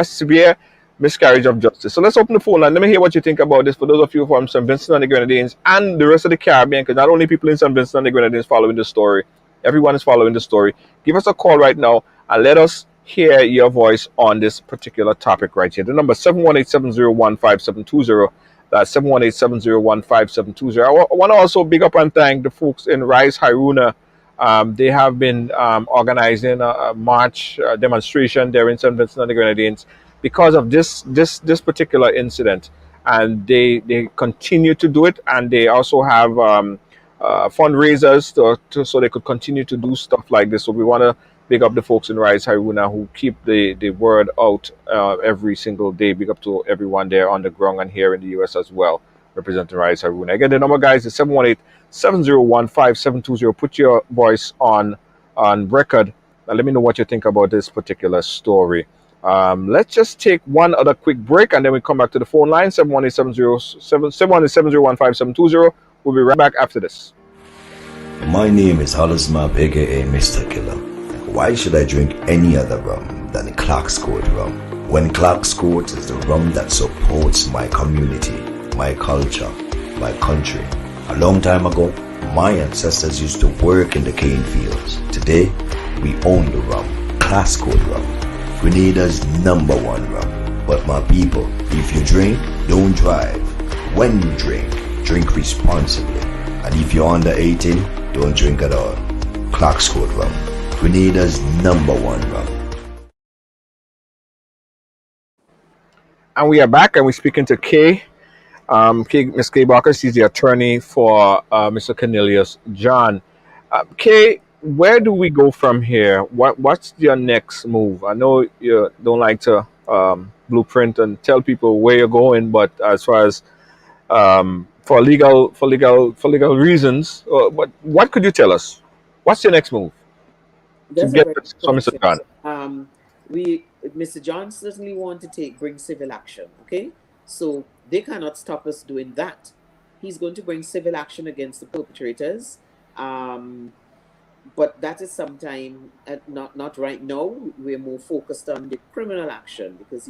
severe miscarriage of justice. So let's open the phone line. Let me hear what you think about this for those of you from St. Vincent and the Grenadines and the rest of the Caribbean, because not only people in St. Vincent and the Grenadines following the story, everyone is following the story. Give us a call right now and let us hear your voice on this particular topic right here. The number is 718-701-5720. That's 718-701-5720. I want to also big up and thank the folks in Rise Haruna. They have been organizing a march demonstration there in St. Vincent and the Grenadines because of this particular incident, and they continue to do it, and they also have fundraisers so they could continue to do stuff like this. So we want to big up the folks in Rise Haruna who keep the word out every single day. Big up to everyone there on the ground and here in the US as well, representing Rise Haruna. Again, the number, guys, is 718-701-5720. Put your voice on record and let me know what you think about this particular story. Let's just take one other quick break and then we come back to the phone line 718-701-5720. We'll be right back after this. My name is Hollis Map, aka Mr. Killer. Why should I drink any other rum than Clark's Court rum? When Clark's Court is the rum that supports my community, my culture, my country. A long time ago, my ancestors used to work in the cane fields. Today, we own the rum, Clark's Court rum. Grenada's #1 rum. But my people, if you drink, don't drive. When you drink responsibly. And if you're under 18, don't drink at all. Clark's Court rum, Grenada's #1 rum. And we are back and we're speaking to Kay. Miss Kay Barker, she's the attorney for Mr. Cornelius John. Kay, where do we go from here? What's your next move? I know you don't like to blueprint and tell people where you're going, but as far as for legal reasons, what could you tell us? What's your next move to That's a get very this good from Mr. question. John? Mr. John certainly want to bring civil action. Okay, so they cannot stop us doing that. He's going to bring civil action against the perpetrators. But that is sometime not right now. We're more focused on the criminal action because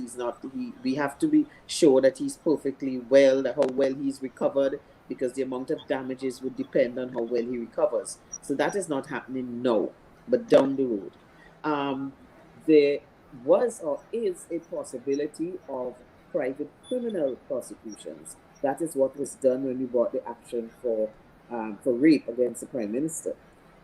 we have to be sure that he's perfectly well, how well he's recovered, because the amount of damages would depend on how well he recovers. So that is not happening now, but down the road. There was or is a possibility of private criminal prosecutions. That is what was done when we brought the action for rape against the Prime Minister.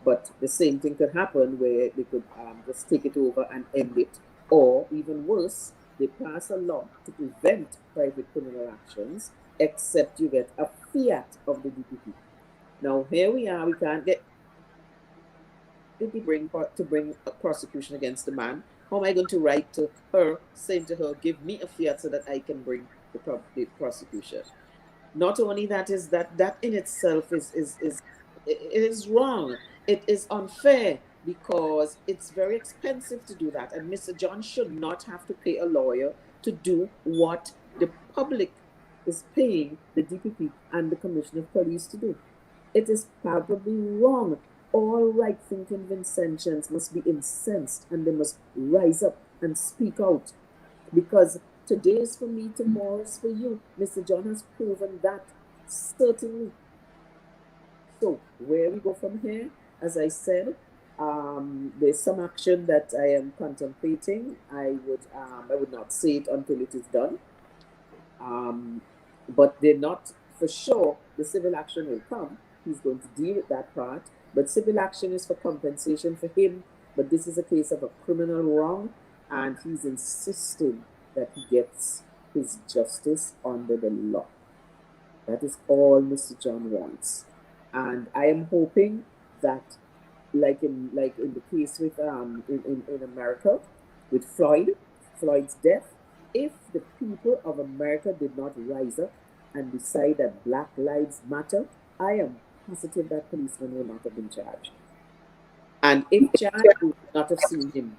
But the same thing could happen where they could just take it over and end it. Or even worse, they pass a law to prevent private criminal actions except you get a fiat of the DPP. Now, here we are, we can't get to bring a prosecution against the man. How am I going to write to her, saying to her, give me a fiat so that I can bring the prosecution? Not only that, is that in itself is wrong. It is unfair because it's very expensive to do that. And Mr. John should not have to pay a lawyer to do what the public is paying the DPP and the Commissioner of Police to do. It is palpably wrong. All right-thinking Vincentians must be incensed and they must rise up and speak out. Because today is for me, tomorrow is for you. Mr. John has proven that, certainly. So, where we go from here, as I said, there's some action that I am contemplating. I would not say it until it is done. But they're not, for sure, the civil action will come. He's going to deal with that part. But civil action is for compensation for him. But this is a case of a criminal wrong, and he's insisting that he gets his justice under the law. That is all Mr. John wants. And I am hoping that, like in the case with in America, with Floyd's death, if the people of America did not rise up and decide that Black Lives Matter, I am positive that policeman will not have been charged. And if charged, we would not have seen him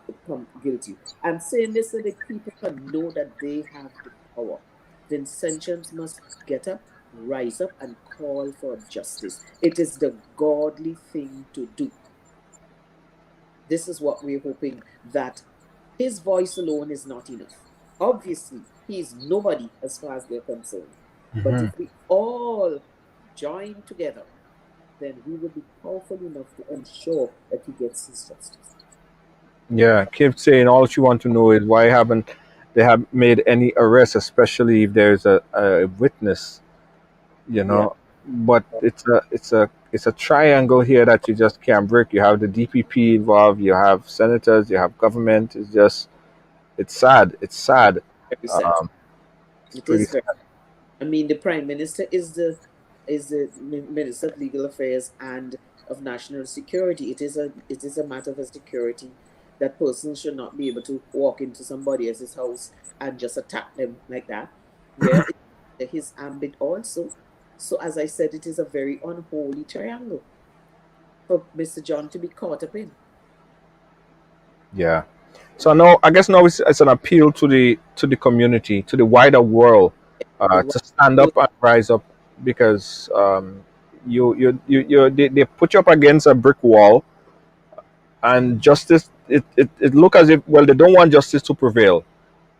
become guilty. I'm saying this so that people can know that they have the power. The Vincentians must get up, rise up, and call for justice. It is the godly thing to do. This is what we're hoping, that his voice alone is not enough. Obviously, he is nobody as far as they're concerned. But if we all join together, then we will be powerful enough to ensure that he gets his justice. Yeah, keep saying all she want to know is why haven't they have made any arrests, especially if there's a witness, you know. Yeah. But it's a triangle here that you just can't break. You have the DPP involved, you have senators, you have government. It's sad. It's sad. Very sad. It is sad. I mean, the Prime Minister is the Minister of Legal Affairs and of national security. It is a matter of security that persons should not be able to walk into somebody else's house and just attack them like that. Yeah, it's his ambit also. So as I said, it is a very unholy triangle for Mr. John to be caught up in. Yeah. So now, I guess now it's an appeal to the community, to the wider world, to stand up and rise up, because they put you up against a brick wall, and justice. It look as if, well, they don't want justice to prevail,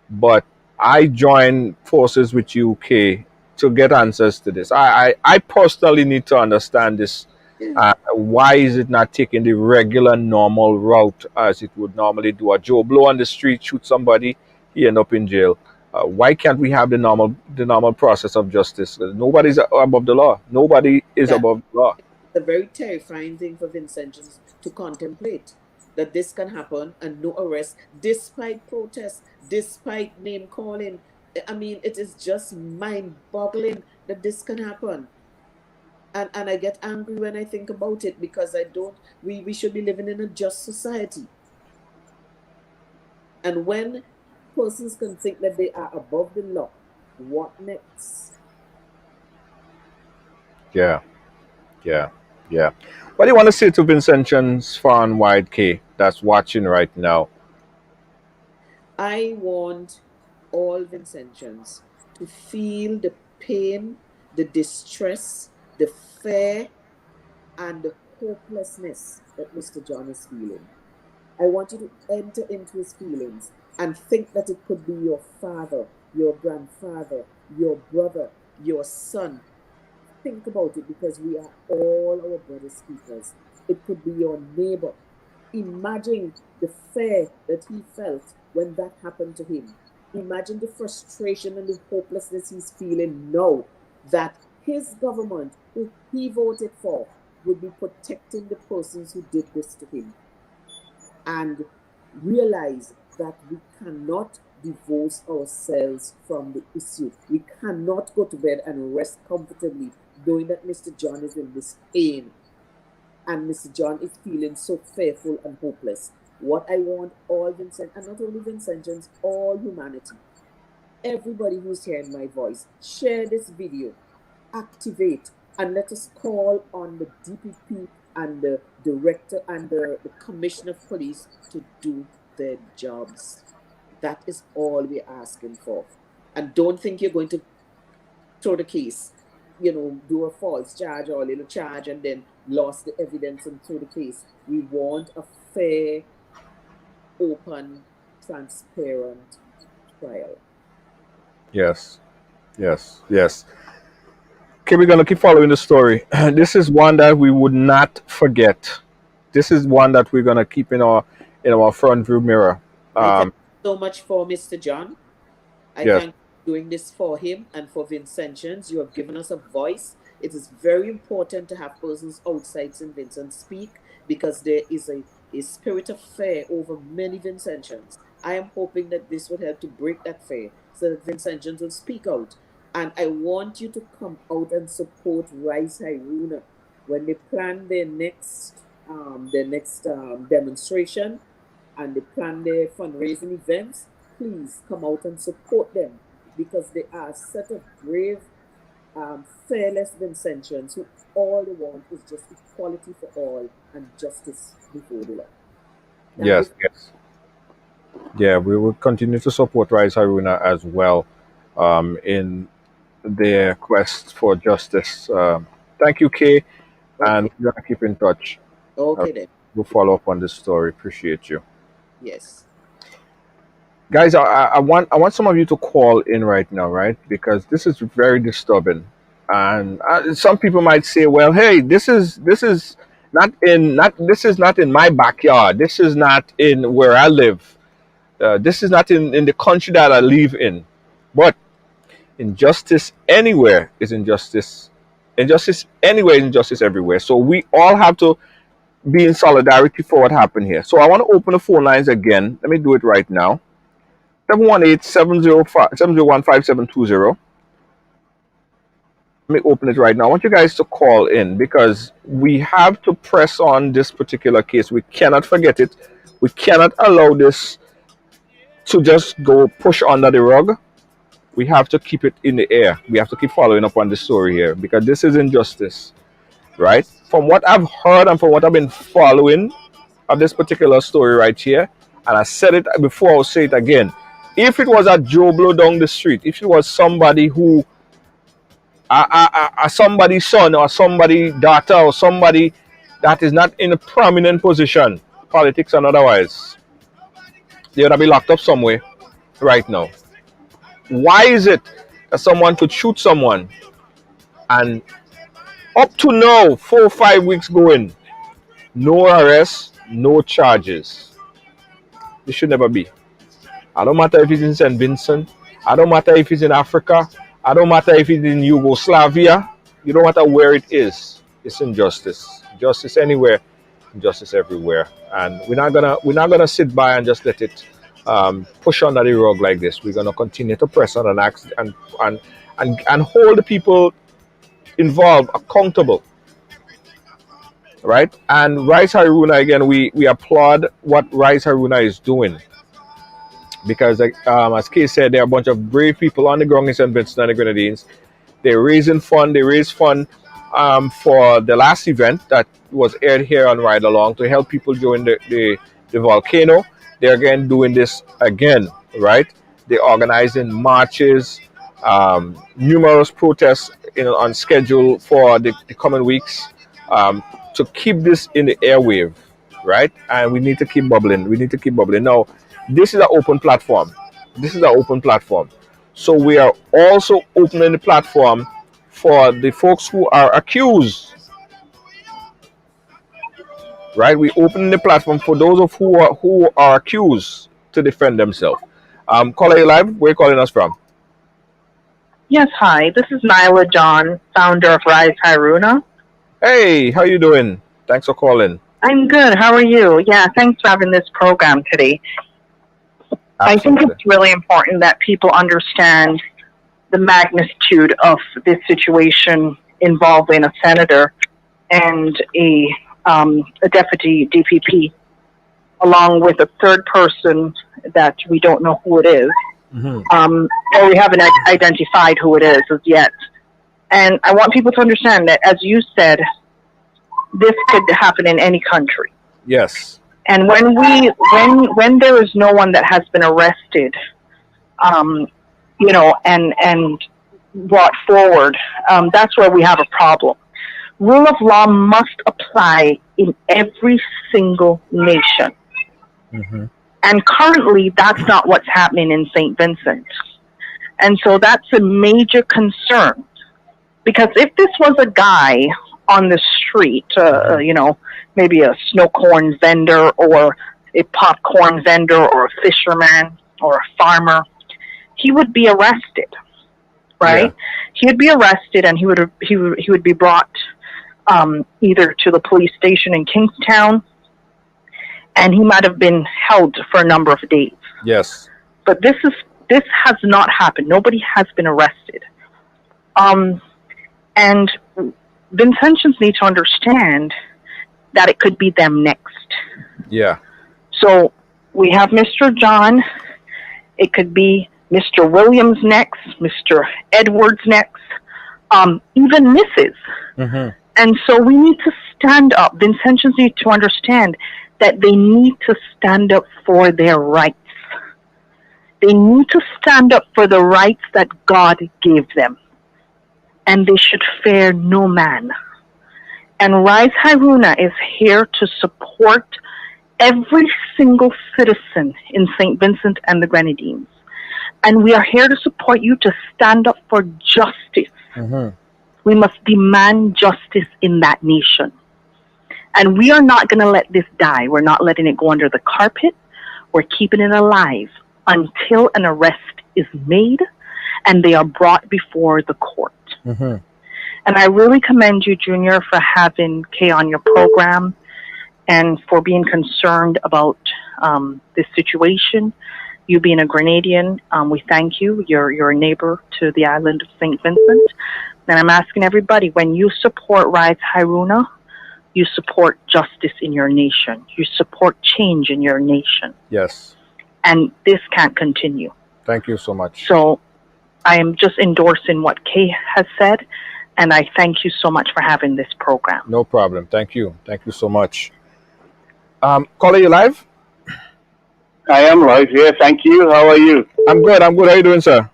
but I join forces with UK to get answers to this. I personally need to understand this. Why is it not taking the regular, normal route as it would normally do? A Joe Blow on the street, shoot somebody, he end up in jail. Why can't we have the normal process of justice? Nobody's above the law. Nobody is That above the law. a very terrifying thing for Vincentians to contemplate, that this can happen and no arrest, despite protests, despite name calling. I mean, it is just mind boggling that this can happen. And I get angry when I think about it, because we should be living in a just society. And when persons can think that they are above the law, what next? Yeah. What do you want to say to Vincentians far and wide, K, that's watching right now? I want all Vincentians to feel the pain, the distress, the fear, and the hopelessness that Mr. John is feeling. I want you to enter into his feelings and think that it could be your father, your grandfather, your brother, your son. Think about it, because we are all our brother's keepers. It could be your neighbor. Imagine the fear that he felt when that happened to him. Imagine the frustration and the hopelessness he's feeling now that his government, who he voted for, would be protecting the persons who did this to him. And realize that we cannot divorce ourselves from the issue. We cannot go to bed and rest comfortably knowing that Mr. John is in this pain and Mr. John is feeling so fearful and hopeless. What I want all Vincent, and not only Vincentians, all humanity, everybody who's hearing my voice, share this video, activate, and let us call on the DPP and the director and the commissioner of police to do their jobs. That is all we're asking for. And don't think you're going to throw the case, do a false charge or a little charge and then lost the evidence and throw the case. We want a fair, open, transparent trial. Yes. Okay, we're gonna keep following the story. This is one that we would not forget. This is one that we're gonna keep in our front view mirror. I thank you so much for Mr. John. I Yes. thank you for doing this for him and for Vincentians. You have given us a voice. It is very important to have persons outside St. Vincent speak, because there is a spirit of fear over many Vincentians. I am hoping that this will help to break that fear so that Vincentians will speak out. And I want you to come out and support Rise Hiruna when they plan their next demonstration and they plan their fundraising events. Please come out and support them, because they are a set of brave, fearless Vincentians who all they want is just equality for all and justice before the law. Yes. Yeah, we will continue to support Rise Haruna as well, in their quest for justice. Thank you, Kay, and Okay. we're gonna keep in touch. Okay then. We'll follow up on this story. Appreciate you. Yes. Guys, I want some of you to call in right now, right? Because this is very disturbing, and some people might say, "Well, hey, this is not in my backyard. This is not in where I live. This is not in the country that I live in." But injustice anywhere is injustice. Injustice anywhere is injustice everywhere. So we all have to be in solidarity for what happened here. So I want to open the phone lines again. Let me do it right now. 718-701-5720. me open it right now. I want you guys to call in because we have to press on this particular case. We cannot forget it. We cannot allow this to just go push under the rug. We have to keep it in the air. We have to keep following up on the story here because this is injustice, right? From what I've heard and from what I've been following of this particular story right here, and I said it before, I'll say it again. If it was a Joe Blow down the street, if it was somebody who, somebody's son or somebody's daughter or somebody that is not in a prominent position, politics and otherwise, they would be locked up somewhere right now. Why is it that someone could shoot someone and up to now, 4 or 5 weeks going, no arrest, no charges? This should never be. I don't matter if it's in St. Vincent. I don't matter if it's in Africa. I don't matter if it's in Yugoslavia. You don't matter where it is. It's injustice. Justice anywhere, injustice everywhere. And we're not gonna sit by and just let it push under the rug like this. We're gonna continue to press on and hold the people involved accountable. Right? And Rise Haruna, again, we applaud what Rise Haruna is doing. Because as Kay said, there are a bunch of brave people on the ground in St. Vincent and the Grenadines. They're raising fund. They raised fund for the last event that was aired here on RIdealong to help people during the volcano. They're again doing this again, right? They're organizing marches, numerous protests on schedule for the coming weeks to keep this in the airwave, right? And we need to keep bubbling. We need to keep bubbling. Now, this is an open platform. This is an open platform. So we are also opening the platform for the folks who are accused. Right? We open the platform for those of who are accused to defend themselves. Caller, you live? Where are you calling us from? Yes, hi. This is Nyla John, founder of Rise Haruna. Hey, how you doing? Thanks for calling. I'm good. How are you? Yeah, thanks for having this program today. Absolutely. I think it's really important that people understand the magnitude of this situation involving a senator and a deputy DPP, along with a third person that we don't know who it is. Mm-hmm. Or we haven't identified who it is as yet. And I want people to understand that, as you said, this could happen in any country. Yes. And when there is no one that has been arrested, and brought forward, that's where we have a problem. Rule of law must apply in every single nation. Mm-hmm. And currently, that's not what's happening in St. Vincent. And so that's a major concern. Because if this was a guy on the street, maybe a snow cone vendor or a popcorn vendor or a fisherman or a farmer, he would be arrested, right? Yeah. He would be arrested and he would be brought either to the police station in Kingstown, and he might have been held for a number of days. Yes. But this has not happened. Nobody has been arrested. And Vincentians need to understand that it could be them next. Yeah. So we have Mr. John. It could be Mr. Williams next, Mr. Edwards next, even Mrs. Mm-hmm. And so we need to stand up. Vincentians need to understand that they need to stand up for their rights. They need to stand up for the rights that God gave them. And they should fear no man. And Rise Haruna is here to support every single citizen in St. Vincent and the Grenadines. And we are here to support you to stand up for justice. Mm-hmm. We must demand justice in that nation. And we are not going to let this die. We're not letting it go under the carpet. We're keeping it alive until an arrest is made and they are brought before the court. Mm-hmm. And I really commend you, Junior, for having Kay on your program and for being concerned about this situation You being a Grenadian, we thank you. You're a neighbor to the island of St. Vincent. And I'm asking everybody, when you support Rise Haruna, you support justice in your nation. You support change in your nation. Yes. And this can't continue. Thank you so much. So I am just endorsing what Kay has said, and I thank you so much for having this program. No problem. Thank you. Thank you so much. Caller, you live? I am live. Yeah, thank you. How are you? I'm good. How are you doing, sir?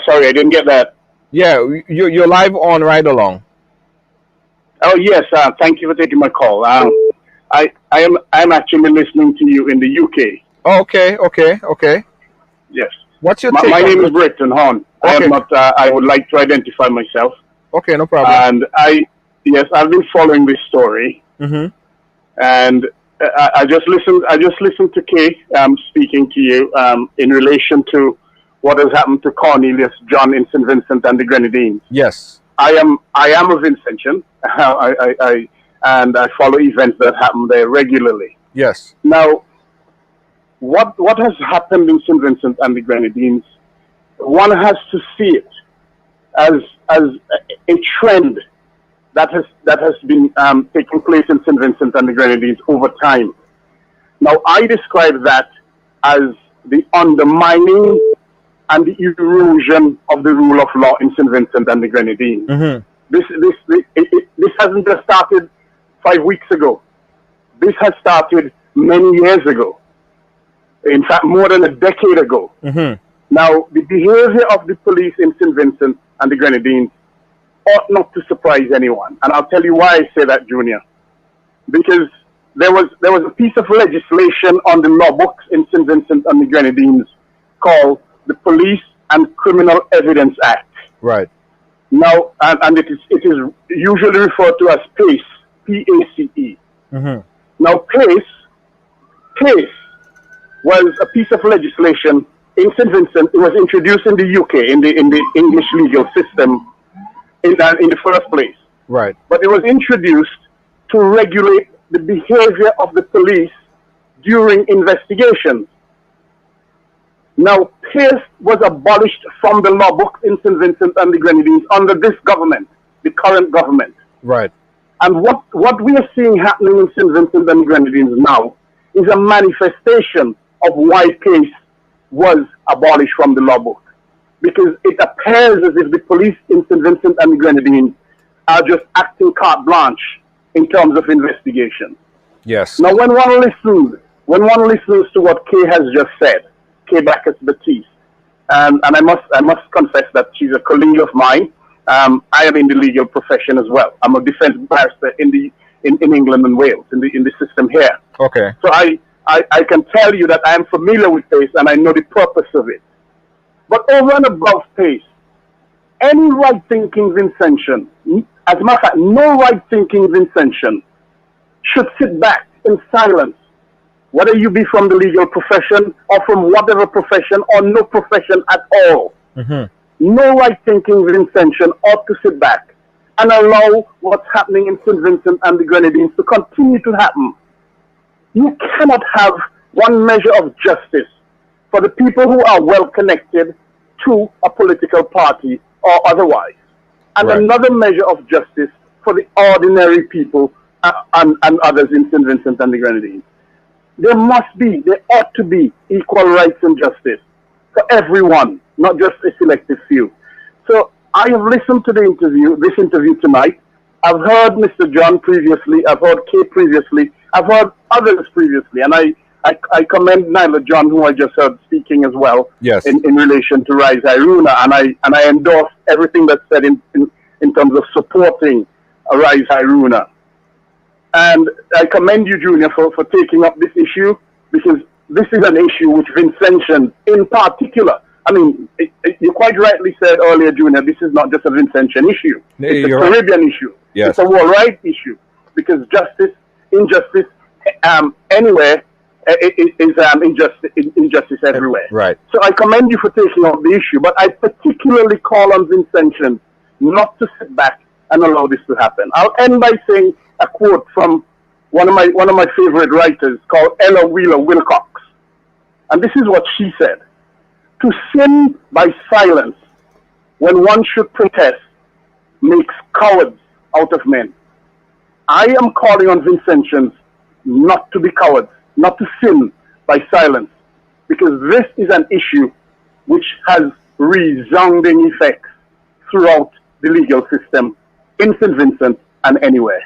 Sorry, I didn't get that. Yeah, you're live on RIdealong. Oh yes. Thank you for taking my call. I'm actually listening to you in the UK. Oh, okay. Yes. What's your My name is Britton Horn. Okay. I am not. I would like to identify myself. Okay, no problem. And I've been following this story. Mm-hmm. And I just listened to Kay speaking to you in relation to what has happened to Cornelius John in St. Vincent and the Grenadines. Yes. I am a Vincentian. I follow events that happen there regularly. Yes. Now, what has happened in St. Vincent and the Grenadines, one has to see it as a trend that has been taking place in St. Vincent and the Grenadines over time. Now, I describe that as the undermining and the erosion of the rule of law in St. Vincent and the Grenadines. Mm-hmm. This hasn't just started 5 weeks ago. This has started many years ago. In fact, more than a decade ago. Mm-hmm. Now, the behavior of the police in St. Vincent and the Grenadines ought not to surprise anyone. And I'll tell you why I say that, Junior. Because there was a piece of legislation on the law books in St. Vincent and the Grenadines called the Police and Criminal Evidence Act. Right. Now, and it is usually referred to as PACE, P-A-C-E. Mm-hmm. Now, PACE was a piece of legislation in St. Vincent. It was introduced in the UK, in the English legal system, in the first place. Right. But it was introduced to regulate the behavior of the police during investigations. Now, PACE was abolished from the law books in St. Vincent and the Grenadines under this government, the current government. Right. And what we are seeing happening in St. Vincent and the Grenadines now is a manifestation of why PACE was abolished from the law book. Because it appears as if the police in St. Vincent and the Grenadines are just acting carte blanche in terms of investigation. Yes. Now, when one listens to what Kay has just said, Kay Bacchus Batiste, and I must confess that she's a colleague of mine. I am in the legal profession as well. I'm a defense barrister in England and Wales in the system here. Okay. So I can tell you that I am familiar with PACE and I know the purpose of it. But over and above PACE, any right-thinking Vincentian, as a matter of fact, no right-thinking Vincentian should sit back in silence, whether you be from the legal profession or from whatever profession or no profession at all. Mm-hmm. No right-thinking Vincentian ought to sit back and allow what's happening in St. Vincent and the Grenadines to continue to happen. You cannot have one measure of justice for the people who are well connected to a political party or otherwise, and right. another measure of justice for the ordinary people and others in St. Vincent and the Grenadines. There ought to be equal rights and justice for everyone, not just a selective few. So I have listened to this interview tonight. I've heard Mr. John previously. I've heard Kay previously. I've heard others previously. And I commend Nyla John, who I just heard speaking as well. Yes. In relation to Rise Haruna. And I endorse everything that's said in terms of supporting Rise Haruna. And I commend you, Junior, for taking up this issue, because this is an issue which Vincentians in particular, I mean, you quite rightly said earlier, Junior, this is not just a Vincentian issue. It's a Caribbean issue. Yes. It's a worldwide issue, because injustice anywhere is injustice everywhere. Right. So I commend you for taking up the issue, but I particularly call on Vincentians not to sit back and allow this to happen. I'll end by saying a quote from one of my favorite writers called Ella Wheeler Wilcox. And this is what she said. To sin by silence when one should protest makes cowards out of men. I am calling on Vincentians not to be cowards, not to sin by silence, because this is an issue which has resounding effects throughout the legal system in St. Vincent and anywhere.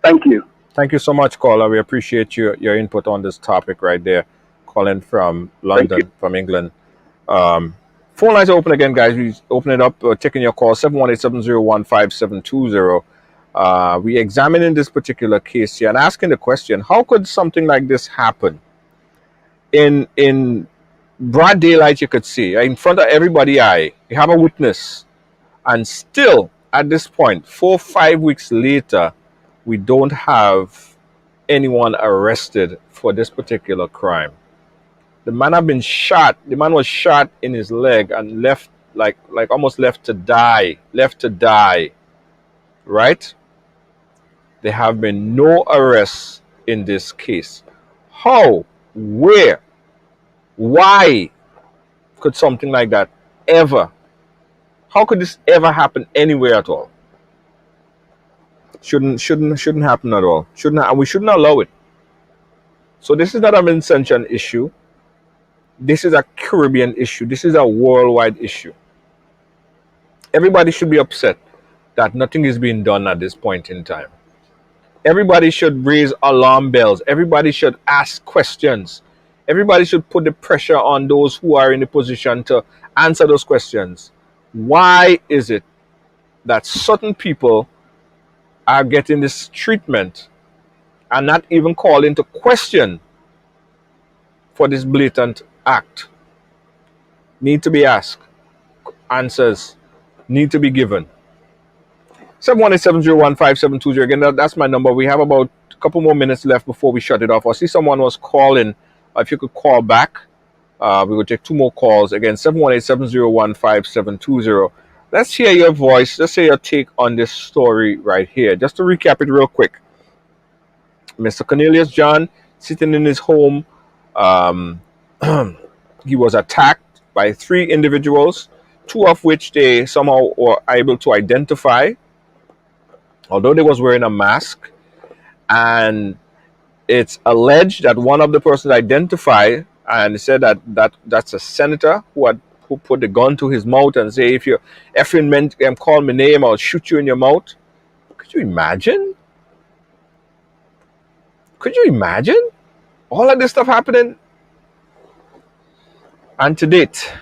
Thank you. Thank you so much, caller. We appreciate your input on this topic right there. Calling from London, from England. Phone lines are open again, guys. We open it up, taking your call, 718-701-5720. We examining this particular case here and asking the question, how could something like this happen? In broad daylight, you could see, in front of everybody's eye, you have a witness. And still, at this point, 4 or 5 weeks later, we don't have anyone arrested for this particular crime. The man had been shot. The man was shot in his leg and left, like almost left to die. Right? There have been no arrests in this case. How? Where? Why could something like that ever? How could this ever happen anywhere at all? Shouldn't happen at all. And we shouldn't allow it. So this is not a Vincentian issue. This is a Caribbean issue. This is a worldwide issue. Everybody should be upset that nothing is being done at this point in time. Everybody should raise alarm bells. Everybody should ask questions. Everybody should put the pressure on those who are in the position to answer those questions. Why is it that certain people are getting this treatment and not even called into question for this blatant act? Need to be asked. Answers need to be given. 718-701-5720. Again, that's my number. We have about a couple more minutes left before we shut it off. I see someone was calling. If you could call back, we will take 2 more calls. Again, 718-701-5720. Let's hear your voice. Let's hear your take on this story right here. Just to recap it real quick. Mr. Cornelius John, sitting in his home, he was attacked by 3 individuals, 2 of which they somehow were able to identify, although they was wearing a mask. And it's alleged that one of the persons identified and said that's a senator who put the gun to his mouth and say, if you're effing men call my name, I'll shoot you in your mouth. Could you imagine? Could you imagine all of this stuff happening? And to date,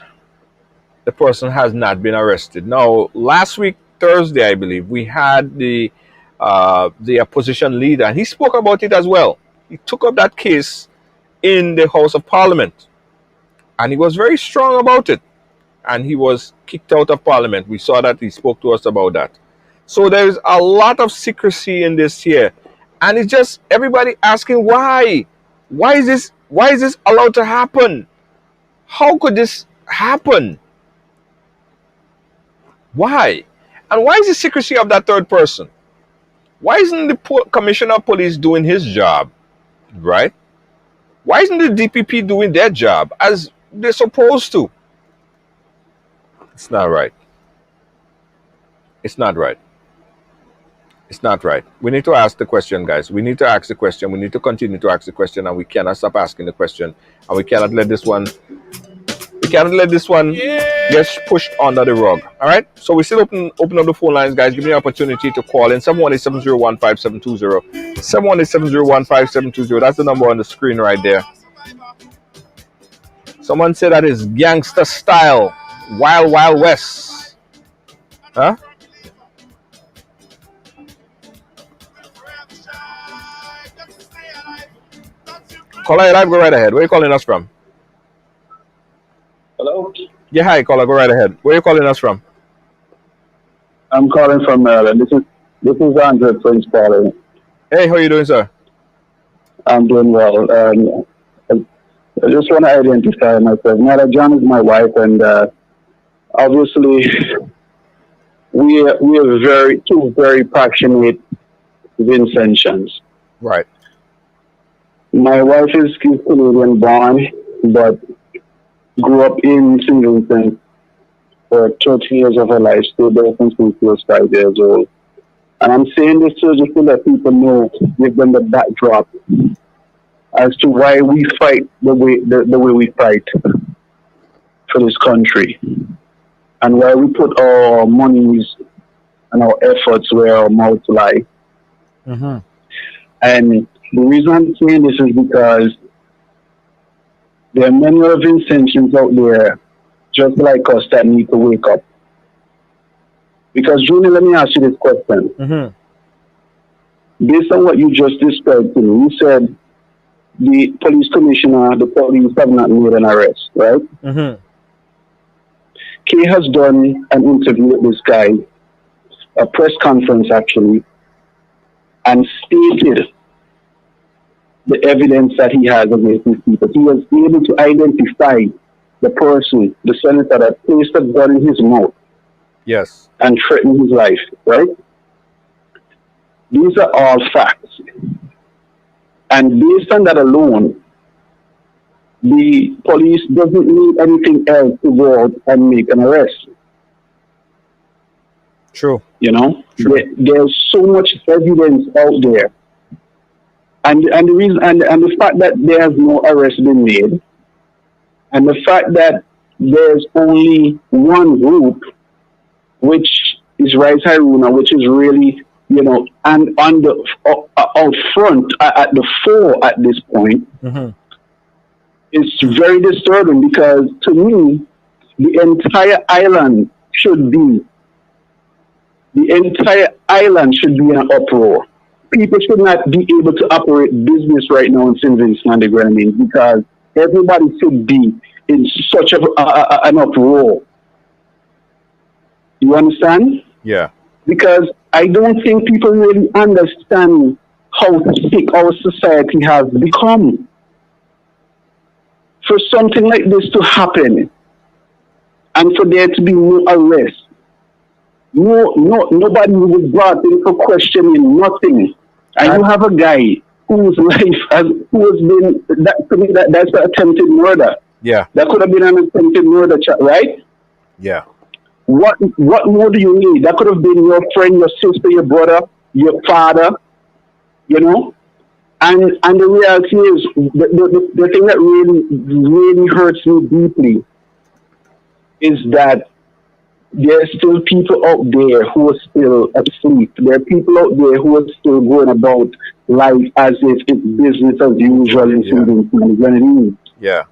the person has not been arrested. Now, last week, Thursday, I believe, we had the opposition leader, and he spoke about it as well. He took up that case in the House of Parliament, and he was very strong about it. And he was kicked out of Parliament. We saw that. He spoke to us about that. So there's a lot of secrecy in this here, and it's just everybody asking why. Why is this allowed to happen? How could this happen? Why? And why is the secrecy of that third person? Why isn't the Commissioner of Police doing his job? Right? Why isn't the DPP doing their job as they're supposed to? It's not right. It's not right. It's not right. We need to ask the question, guys. We need to ask the question. We need to continue to ask the question, and we cannot stop asking the question. And we cannot let this one get pushed under the rug. All right? So we still open up the phone lines, guys. Give me an opportunity to call in. 718-701-5720. 718-701-5720. That's the number on the screen right there. Someone said that is gangster style. Wild Wild West. Huh? Caller, live, go right ahead. Where are you calling us from? Hello? Yeah, hi, caller, go right ahead. Where are you calling us from? I'm calling from Maryland. This is Andre Prince calling. Hey, how are you doing, sir? I'm doing well. I just want to identify myself. Mother John is my wife, and obviously we are two very passionate Vincentians. Right. My wife is Canadian born. but grew up in St. Vincent for 13 years of her life, stayed there since she was 5 years old. And I'm saying this to just to let people know, give them the backdrop as to why we fight the way we fight for this country, and why we put our monies and our efforts where our mouths lie. Mm-hmm. And the reason I'm saying this is because there are many other Vincentians out there just like us that need to wake up. Because, Junior, let me ask you this question. Mm-hmm. Based on what you just described to me, you said the police commissioner, the police have not made an arrest, right? Mm-hmm. Kay has done an interview with this guy, a press conference actually, and stated the evidence that he has against these people. He was able to identify the person, the senator that placed a gun in his mouth. Yes. And threatened his life, right? These are all facts. And based on that alone, the police doesn't need anything else to go out and make an arrest. True. You know, there's so much evidence out there, and the reason and the fact that there's no arrest been made, and the fact that there's only one group, which is Rise Haruna, which is really, you know, and on the out front at the fore at this point. Mm-hmm. It's very disturbing because to me, the entire island should be in an uproar. People should not be able to operate business right now in St. Vincent and the Grenadines because everybody should be in such an uproar. You understand? Yeah. Because I don't think people really understand how sick our society has become. For something like this to happen, and for there to be no arrest, nobody was brought in for questioning, nothing. And you have a guy whose life who has been that's an attempted murder. Yeah. That could have been an attempted murder, right? Yeah. What more do you need? That could have been your friend, your sister, your brother, your father, you know? And the reality is, the thing that really hurts me deeply is that there's still people out there who are still asleep. There are people out there who are still going about life as if it's business as usual in St. Vincent. Yeah.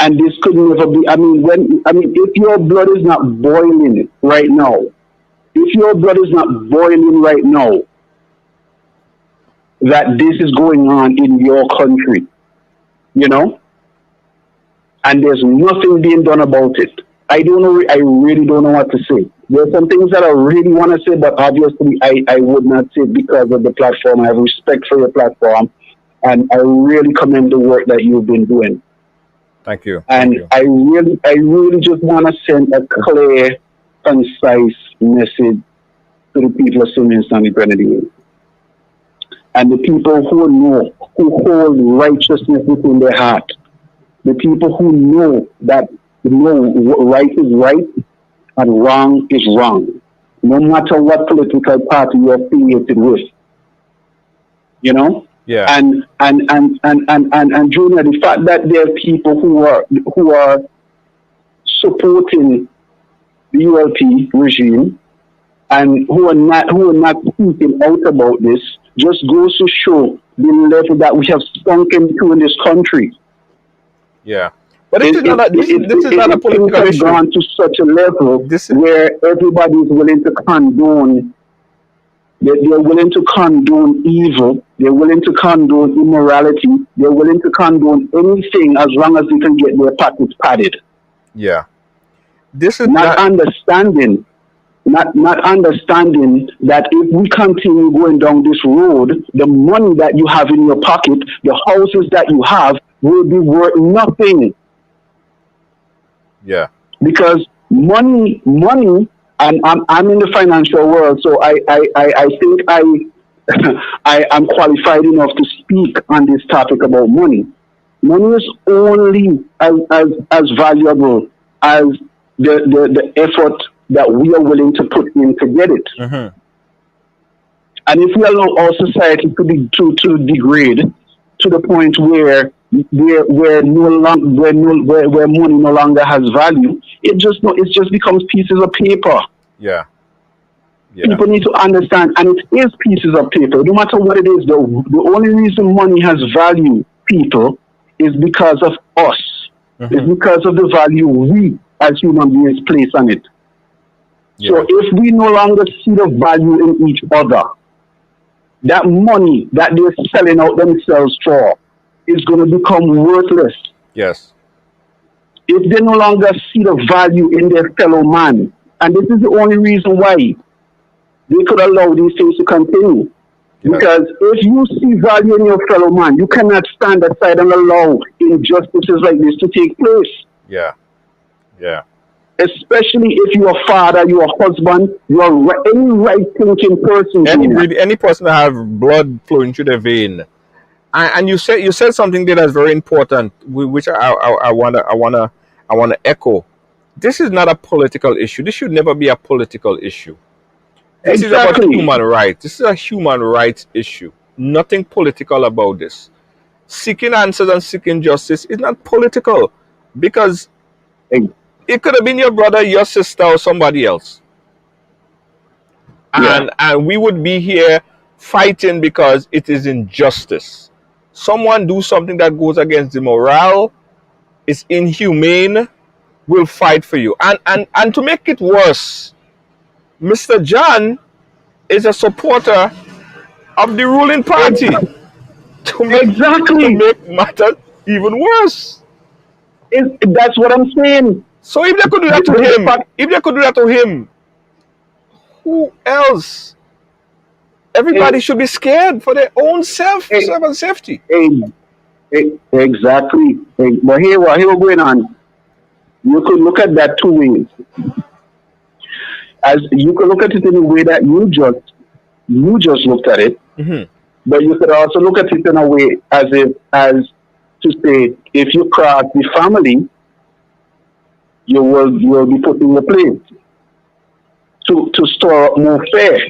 And this could never be. If your blood is not boiling right now, that this is going on in your country, you know, and there's nothing being done about it. I really don't know what to say. There's some things that I really want to say, but obviously I would not say because of the platform. I have respect for your platform, and I really commend the work that you've been doing. Thank you. And I really just want to send a clear, concise message to the people of St. Vincent and the Grenadines. And the people who hold righteousness within their heart, the people who know right is right and wrong is wrong, no matter what political party you're affiliated with, you know. Yeah. And Junior, the fact that there are people who are supporting the ULP regime and who are not speaking out about this just goes to show the level that we have sunk into in this country. Yeah. But this is not a political issue. Gone to such a level where everybody is willing to condone. They're willing to condone evil. They're willing to condone immorality. They're willing to condone anything as long as they can get their pockets padded. Yeah. This is not understanding that if we continue going down this road, the money that you have in your pocket, the houses that you have, will be worth nothing. Yeah. Because money, and I'm in the financial world, so I think I am qualified enough to speak on this topic about money. Money is only as valuable as the effort that we are willing to put in to get it. Mm-hmm. And if we allow our society to degrade to the point where where money no longer has value, it just becomes pieces of paper. Yeah. People need to understand, and it is pieces of paper. No matter what it is, the only reason money has value, people, is because of us. Mm-hmm. It's because of the value we as human beings place on it. Yeah. So if we no longer see the value in each other, that money that they're selling out themselves for is going to become worthless. Yes. If they no longer see the value in their fellow man, and this is the only reason why they could allow these things to continue. Yes. Because if you see value in your fellow man, you cannot stand aside and allow injustices like this to take place. Yeah. Yeah. Especially if you're a father, you're a husband, you're any right-thinking person. Any person that have blood flowing through their vein. And you said something there that's very important, which I wanna echo. This is not a political issue. This should never be a political issue. This is about human rights. This is a human rights issue. Nothing political about this. Seeking answers and seeking justice is not political, because it could have been your brother, your sister, or somebody else. And we would be here fighting because it is injustice. Someone do something that goes against the morale, is inhumane, will fight for you. And to make it worse, Mr. John is a supporter of the ruling party. To make matters even worse. That's what I'm saying. So if they could do that to him, who else? Everybody should be scared for their own safety. Exactly. But here we're going on. You could look at that two ways. As you could look at it in a way that you just looked at it, mm-hmm. but you could also look at it in a way as to say, if you cross the family, you will be put in the place to store up more fare.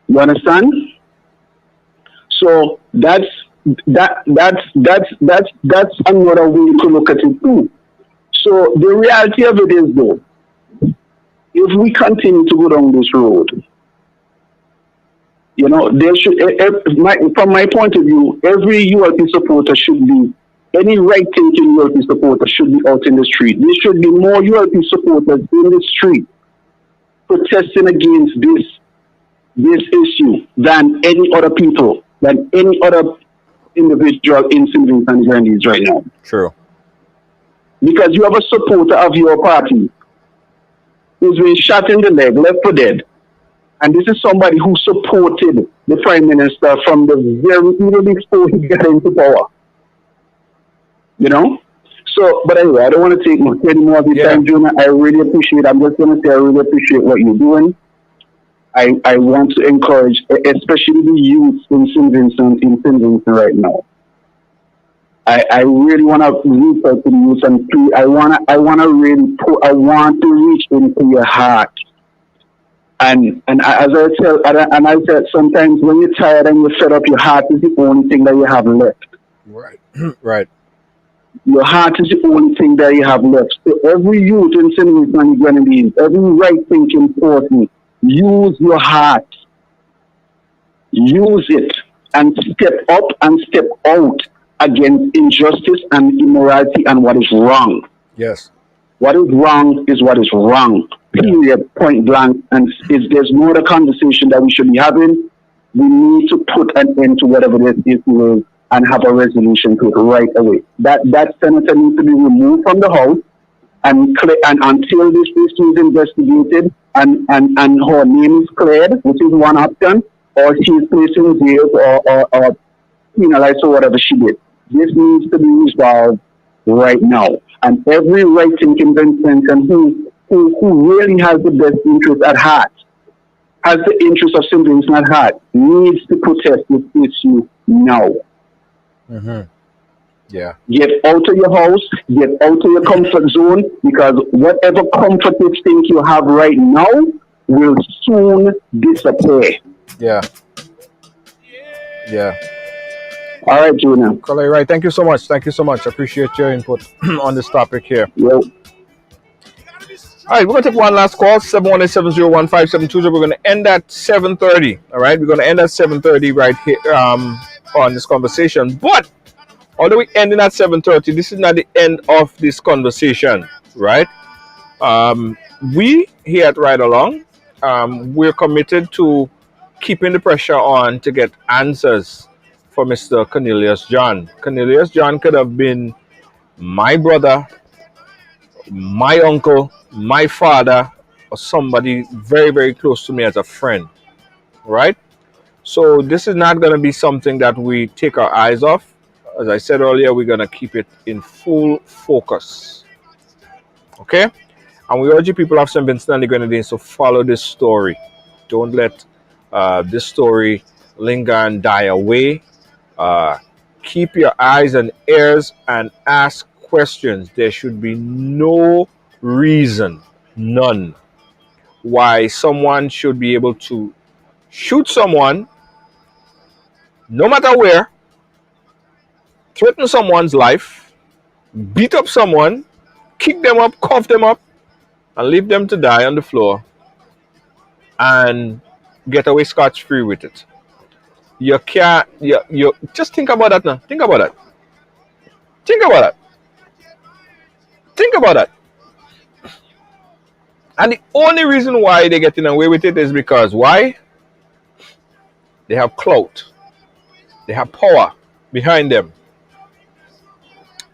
You understand? So that's another way to look at it too. So the reality of it is, though, if we continue to go down this road, there should, from my point of view, every ULP supporter should be, any right-thinking ULP supporter should be out in the street. There should be more ULP supporters in the street protesting against this issue than any other people, than any other individual in St. Vincent and Grenadines right now. True. Because you have a supporter of your party who's been shot in the leg, left for dead. And this is somebody who supported the Prime Minister from the even before he got into power. So, but anyway, I don't want to take any more of your time, Jonah. I really appreciate it. I'm just going to say I really appreciate what you're doing. I want to encourage, especially the youth in St. Vincent right now. I really want to reach out to the youth and I want to reach into your heart. And as I said, sometimes when you're tired and you're fed up, your heart is the only thing that you have left. Right. Right. Your heart is the only thing that you have left. So every youth in St. Vincent and Grenadines, every right-thinking person, use your heart. Use it and step up and step out against injustice and immorality and what is wrong. Yes. What is wrong is what is wrong. Period. Point blank. And if there's no other conversation that we should be having, we need to put an end to whatever this is and have a resolution to it right away. That senator needs to be removed from the House and until this issue is investigated and her name is cleared, which is one option, or she is placed in jail or penalized or whatever she did. This needs to be resolved right now. And every right-thinking person who really has the best interest at heart, has the interest of St. Vincent at heart, needs to protest this issue now. Mm-hmm. Yeah. Get out of your house, get out of your comfort zone, because whatever comfort you think you have right now will soon disappear. Yeah. Yeah. All right, Junior. Color, right. Thank you so much. Thank you so much. Appreciate your input on this topic here. Yo. All right, we're going to take one last call, 718-701-5720. We're going to end at 7:30. All right, we're going to end at 7:30 right here on this conversation. But although we ending at 7:30, this is not the end of this conversation, right? We here at RIdealong, we're committed to keeping the pressure on to get answers for Mr. Cornelius John. Cornelius John could have been my brother, my uncle, my father, or somebody very, very close to me as a friend, right? So this is not going to be something that we take our eyes off. As I said earlier, we're going to keep it in full focus, okay? And we urge you people of St. Vincent and the Grenadines to follow this story. Don't let this story linger and die away. Keep your eyes and ears and ask questions. There should be no reason, none, why someone should be able to shoot someone, no matter where, threaten someone's life, beat up someone, kick them up, cuff them up, and leave them to die on the floor and get away scotch-free with it. You can't, you just think about that now. Think about that. Think about that. Think about that. And the only reason why they're getting away with it is because why? They have clout. They have power behind them.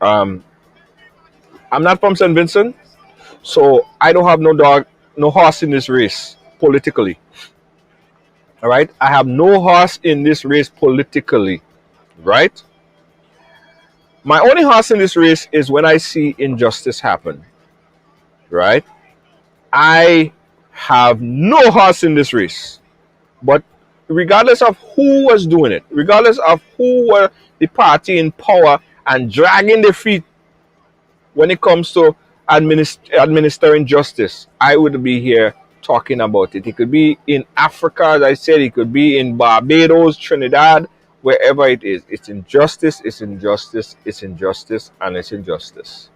I'm not from St. Vincent, so I don't have no dog, no horse in this race politically. All right? I have no horse in this race politically. Right? My only horse in this race is when I see injustice happen. Right? I have no horse in this race. But regardless of who was doing it, regardless of who were the party in power and dragging their feet when it comes to administering justice, I would be here talking about it. It could be in Africa, as I said, it could be in Barbados, Trinidad, wherever it is. It's injustice, it's injustice, it's injustice, and it's injustice.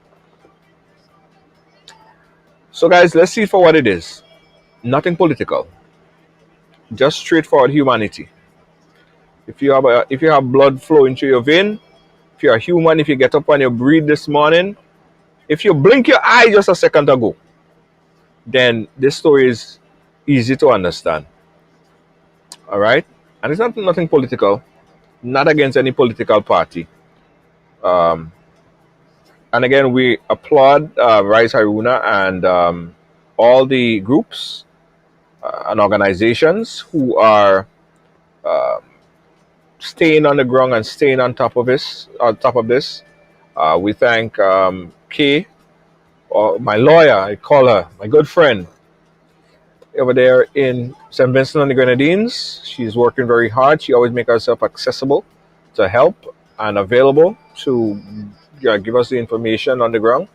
So guys, let's see it for what it is. Nothing political. Just straightforward humanity. If you have blood flowing through your vein, if you're a human, if you get up and you breathe this morning, if you blink your eye just a second ago, then this story is easy to understand. All right? And it's nothing political, not against any political party. And again, we applaud Rise Haruna and all the groups and organizations who are staying on the ground and staying on top of this. We thank Kay, or my lawyer, I call her, my good friend, over there in St. Vincent and the Grenadines. She's working very hard. She always makes herself accessible to help and available to give us the information on the ground.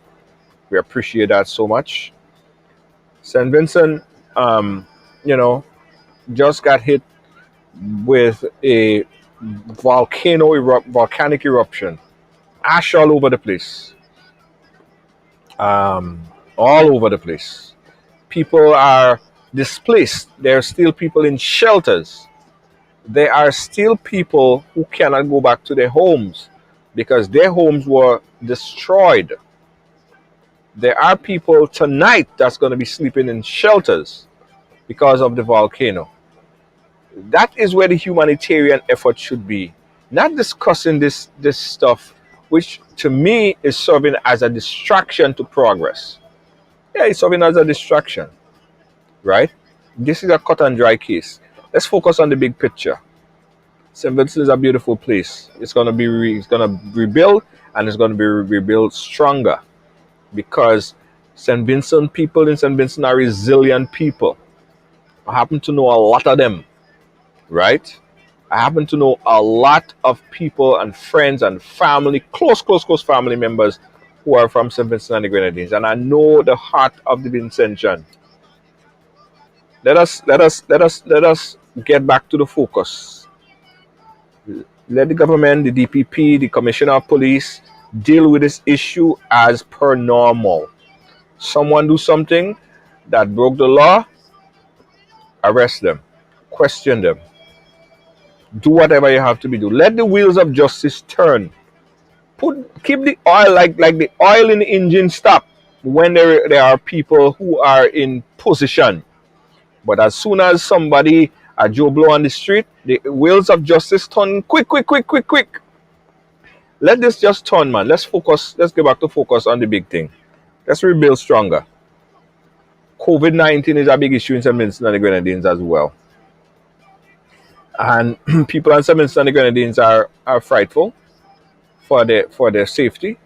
We appreciate that so much. St. Vincent, just got hit with a volcanic eruption. Ash all over the place. All over the place. People are displaced. There are still people in shelters. There are still people who cannot go back to their homes because their homes were destroyed. There are people tonight that's going to be sleeping in shelters because of the volcano. That is where the humanitarian effort should be. Not discussing this stuff, which to me is serving as a distraction to progress. Yeah, it's serving as a distraction, right? This is a cut and dry case. Let's focus on the big picture. St. Vincent is a beautiful place. It's going to be rebuild, and it's going to be rebuilt stronger because St. Vincent people in St. Vincent are resilient people. I happen to know a lot of them, right? I happen to know a lot of people and friends and family, close family members who are from St. Vincent and the Grenadines, and I know the heart of the Vincentian. Let us get back to the focus. Let the government, the DPP, the Commissioner of Police deal with this issue as per normal. Someone do something that broke the law, arrest them, question them, do whatever you have to be do. Let the wheels of justice turn. Keep the oil like the oil in the engine stop when there are people who are in position. But as soon as somebody, a Joe Blow on the street, the wheels of justice turn quick. Let this just turn, man. Let's focus. Let's get back to focus on the big thing. Let's rebuild stronger. COVID-19 is a big issue in St. Vincent and the Grenadines as well. And people in St. Vincent and the Grenadines are frightful for their safety,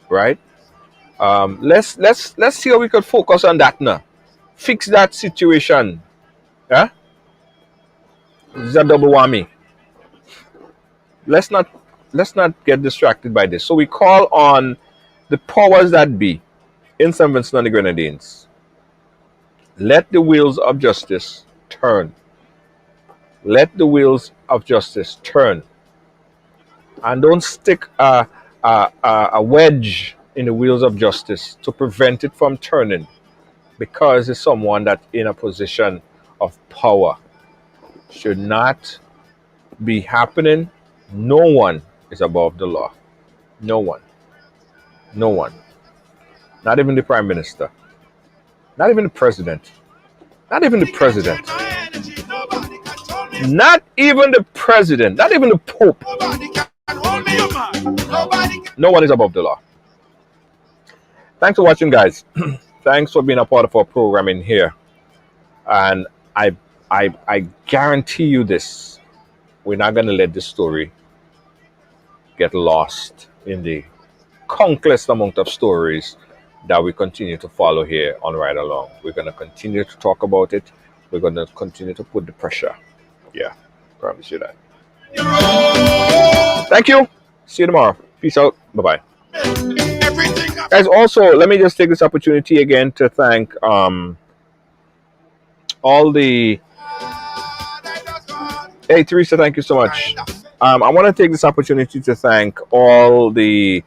right? Let's see how we could focus on that now. Fix that situation. Yeah? It's a double whammy. Let's not get distracted by this. So we call on the powers that be in St. Vincent and the Grenadines. Let the wheels of justice turn. Let the wheels of justice turn. And don't stick a wedge in the wheels of justice to prevent it from turning, because it's someone that's in a position of power. Should not be happening. No one is above the law. No one. No one. Not even the Prime Minister. Not even the President. Not even the President. Not even the President. Not even the Pope. No one is above the law. Thanks for watching, guys. Thanks for being a part of our programming here. And I guarantee you this. We're not going to let this story get lost in the countless amount of stories that we continue to follow here on Ride Along. We're going to continue to talk about it. We're going to continue to put the pressure. Yeah, promise you that. Thank you. See you tomorrow. Peace out. Bye-bye. Guys, also, let me just take this opportunity again to thank all the... Hey, Teresa, thank you so much. I want to take this opportunity to thank all the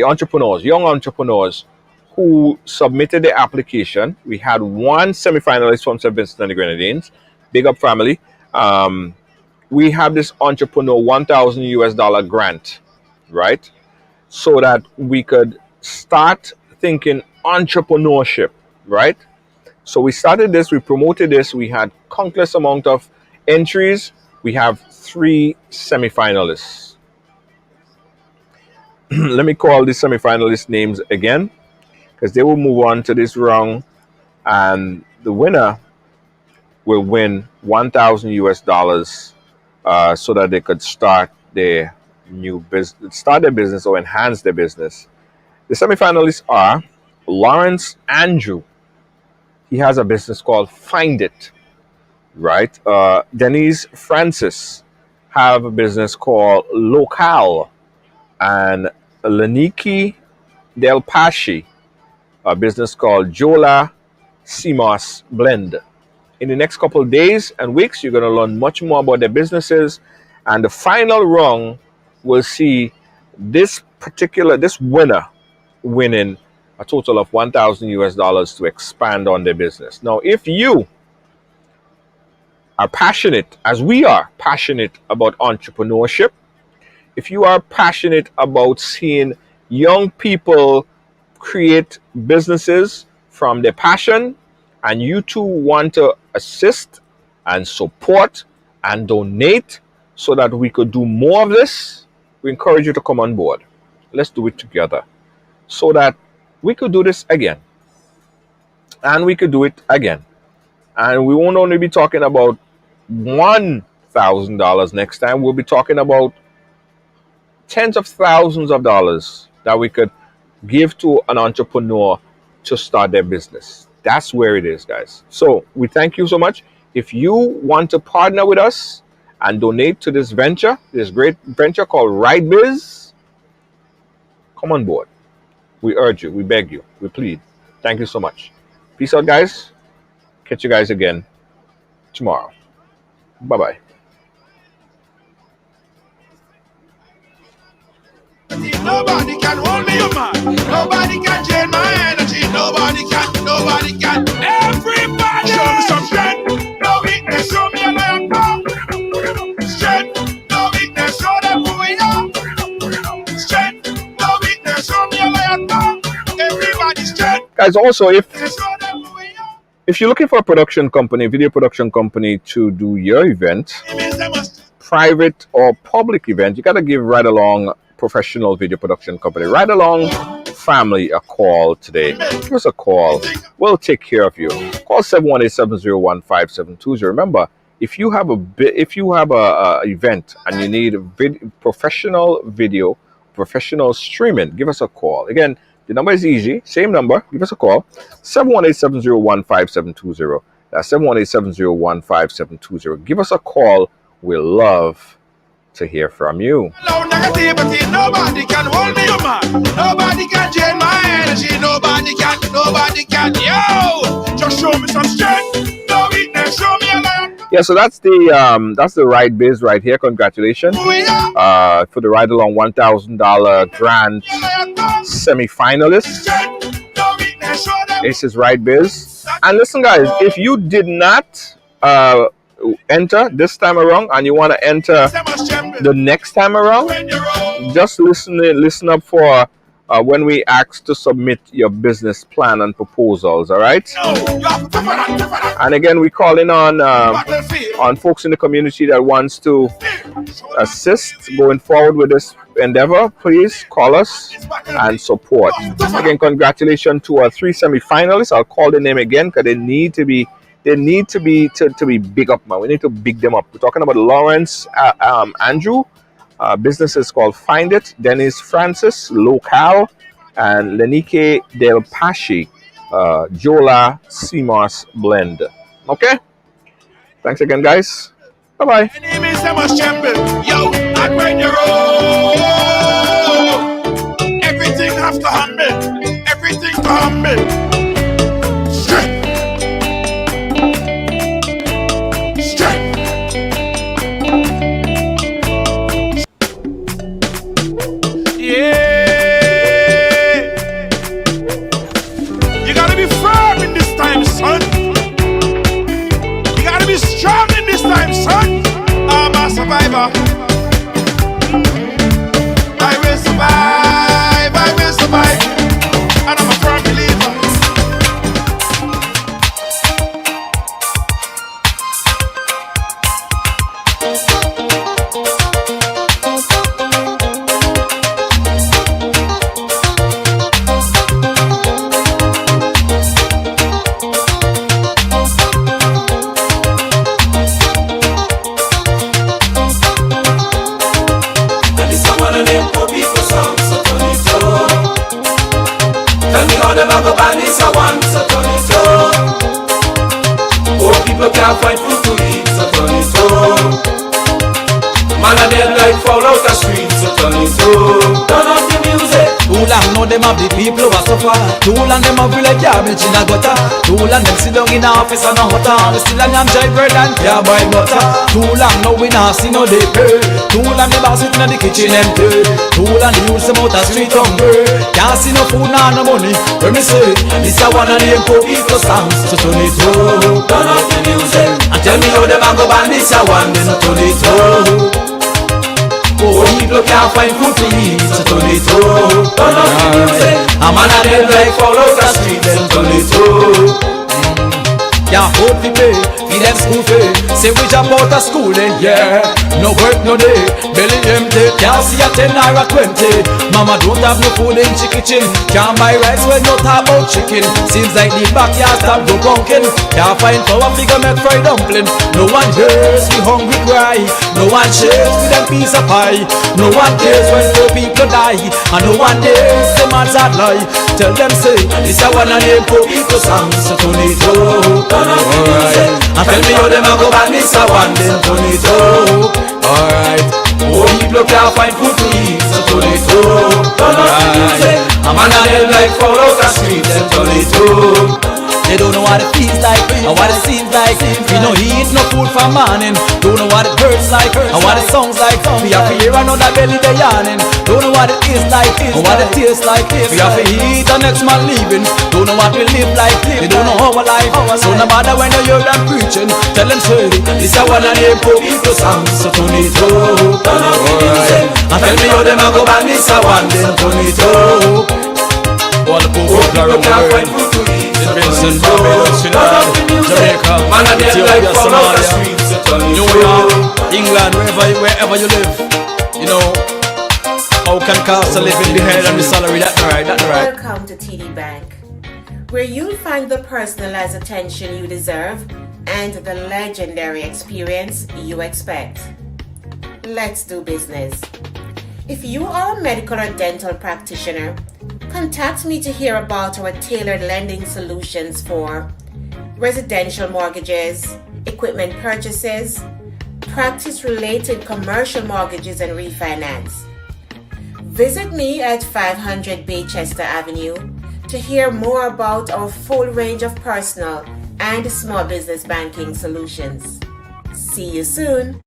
entrepreneurs, young entrepreneurs who submitted their application. We had one semi-finalist from St. Vincent and the Grenadines. Big up, family. We have this entrepreneur $1,000 grant, right? So that we could start thinking entrepreneurship, right? So we started this, we promoted this, we had countless amount of entries. We have 3 semi-finalists. Let me call the semi-finalist names again, because they will move on to this round, and the winner will win $1,000 so that they could start their new business, start their business or enhance their business. The semi-finalists are Lawrence Andrew. He has a business called Find It, right? Denise Francis have a business called Local, and Laniki Del Pasci, a business called Jola CMOS Blend. In the next couple of days and weeks, you're going to learn much more about their businesses, and the final round will see this winner winning a total of $1,000 to expand on their business. Now, if you are passionate, as we are passionate about entrepreneurship, if you are passionate about seeing young people create businesses from their passion, and you too want to assist and support and donate so that we could do more of this, we encourage you to come on board. Let's do it together so that we could do this again, and we could do it again, and we won't only be talking about $1,000 next time. We'll be talking about tens of thousands of dollars that we could give to an entrepreneur to start their business. That's where it is, guys. So we thank you so much. If you want to partner with us and donate to this venture, this great venture called RideBiz, come on board. We urge you, we beg you, we plead. Thank you so much. Peace out, guys. Catch you guys again tomorrow. Bye-bye. Nobody can hold me, man. Nobody can drain my energy. Nobody can. Everybody show me some strength. No weakness, show me a lion. Strength, no weakness, show them who we are. Strength, no weakness, show me a lion. Everybody strength. Guys, also, if you're looking for a production company, video production company to do your event, private or public event, you got to give RIdealong professional video production company, RIdealong family, a call today. Give us a call. We'll take care of you. Call 718-701-5720. Remember, if you have a event and you need professional video, professional streaming, give us a call. Again, the number is easy. Same number. Give us a call. 718-701-5720. That's 718-701-5720. Give us a call. We'll love to hear from you. Nobody can hold me, man. Nobody can drain my energy. Nobody can. Yo, just show me some strength. No weakness, show me a lion. Yeah, so that's the RideBiz right here. Congratulations for the RIdealong $1,000 grant semi-finalist. This is RideBiz. And listen, guys, if you did not enter this time around and you want to enter the next time around, just listen up for when we ask to submit your business plan and proposals. All right. And again, we call in on folks in the community that wants to assist going forward with this endeavor. Please call us and support. Again, congratulations to our 3 semi-finalists. I'll call the name again because they need to be big up, man. We need to big them up. We're talking about Lawrence Andrew. Business is called Find It. Dennis Francis, Local, and Lenike Del Pashi, Jola CMOS Blend. Okay? Thanks again, guys. Bye-bye. Everything has to humble. Everything to humble. Survivor. I will survive, and I'm a firm believer. Can't find food to eat, so turn it on. Man a dead like fall out the street, so turn it on. Turn up the music. Too long now them have the people who suffer. Too long them have village garbage in a gutter. Too long them sit down in a office and a hotter. We still a yam jive bread and yeah boy butter. Too long now we not see no they pay. Too long the boss sitting in the kitchen empty. Too long the youths them out the street hungry. Can't see no food nor no money. When me say this a one of the poor people songs, so turn it on. Turn up the music. And tell me how them a go ban this a one, then turn it on. Poor people can't find food to eat, so turn it on. Turn up the music. A man a dead like fall out the street, then turn it on. Can't afford to pay, feed them school fee. Say we jump out of school then, yeah. No work, no day, belly empty. Can't see a 10 or a 20. Mama don't have no food in kitchen. Can't buy rice when no talk about chicken. Seems like the backyard stop go pumpkin. Can't find flour figure make fried dumpling. No one hears we hungry cry. No one shares with them piece of pie. No one cares when poor people die. And no one dares them words that lie. Tell them say, this a one and name Poquito song, so turn it up. Alright. And tell me how them a go back this a one, then turn it up. Alright. Oh, people can't find food to eat, so turn it up. Alright. A man and them like fall out the street, then turn it up. They don't know what it feels like, or what it seems like. We no eat no food for morning. Don't know what it hurts like, or what it sounds like. We have to hear another belly they yawning. Don't know what it is like, or what it tastes like. We have to eat the next man leaving. Don't know what we live like. They don't know our life. So no matter when you hear them preaching, tell them say, this a one and a Poquito song, so turn it up. Alright. And tell me how them a go back this a one, then turn it up. All the people around the world. Vincent, Barbados, Trinidad, Jamaica, Ethiopia, Somalia, New York, England, wherever you live. You know, how can cost a living the head and the salary? That's right, that's right. Welcome to TD Bank, where you'll find the personalized attention you deserve and the legendary experience you expect. Let's do business. If you are a medical or dental practitioner, contact me to hear about our tailored lending solutions for residential mortgages, equipment purchases, practice-related commercial mortgages and refinance. Visit me at 500 Baychester Avenue to hear more about our full range of personal and small business banking solutions. See you soon.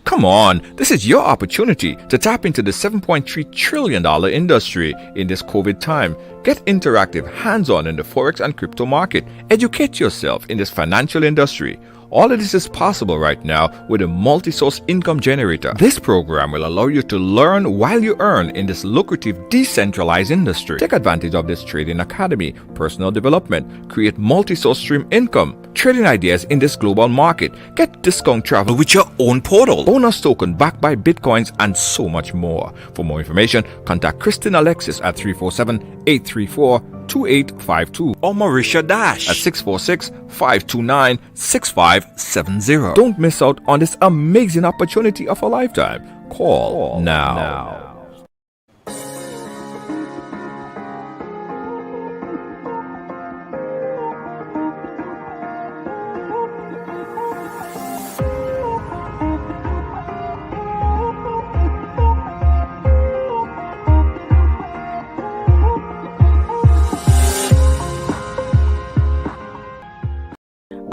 Come on, this is your opportunity to tap into the $7.3 trillion industry in this COVID time. Get interactive, hands-on in the Forex and crypto market. Educate yourself in this financial industry. All of this is possible right now with a multi-source income generator. This program will allow you to learn while you earn in this lucrative decentralized industry. Take advantage of this trading academy, personal development, create multi-source stream income, trading ideas in this global market, get discount travel with your own portal, bonus token backed by bitcoins, and so much more. For more information, contact Christine Alexis at 347-834-2852 or Marisha Dash at 646-529-6570. Don't miss out on this amazing opportunity of a lifetime. Call now.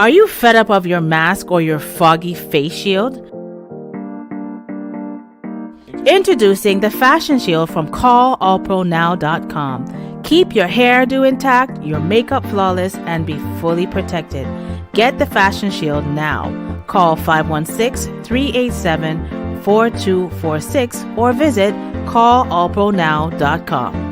Are you fed up of your mask or your foggy face shield? Introducing the Fashion Shield from callallpronow.com. Keep your hairdo intact, your makeup flawless, and be fully protected. Get the Fashion Shield now. Call 516-387-4246 or visit callallpronow.com.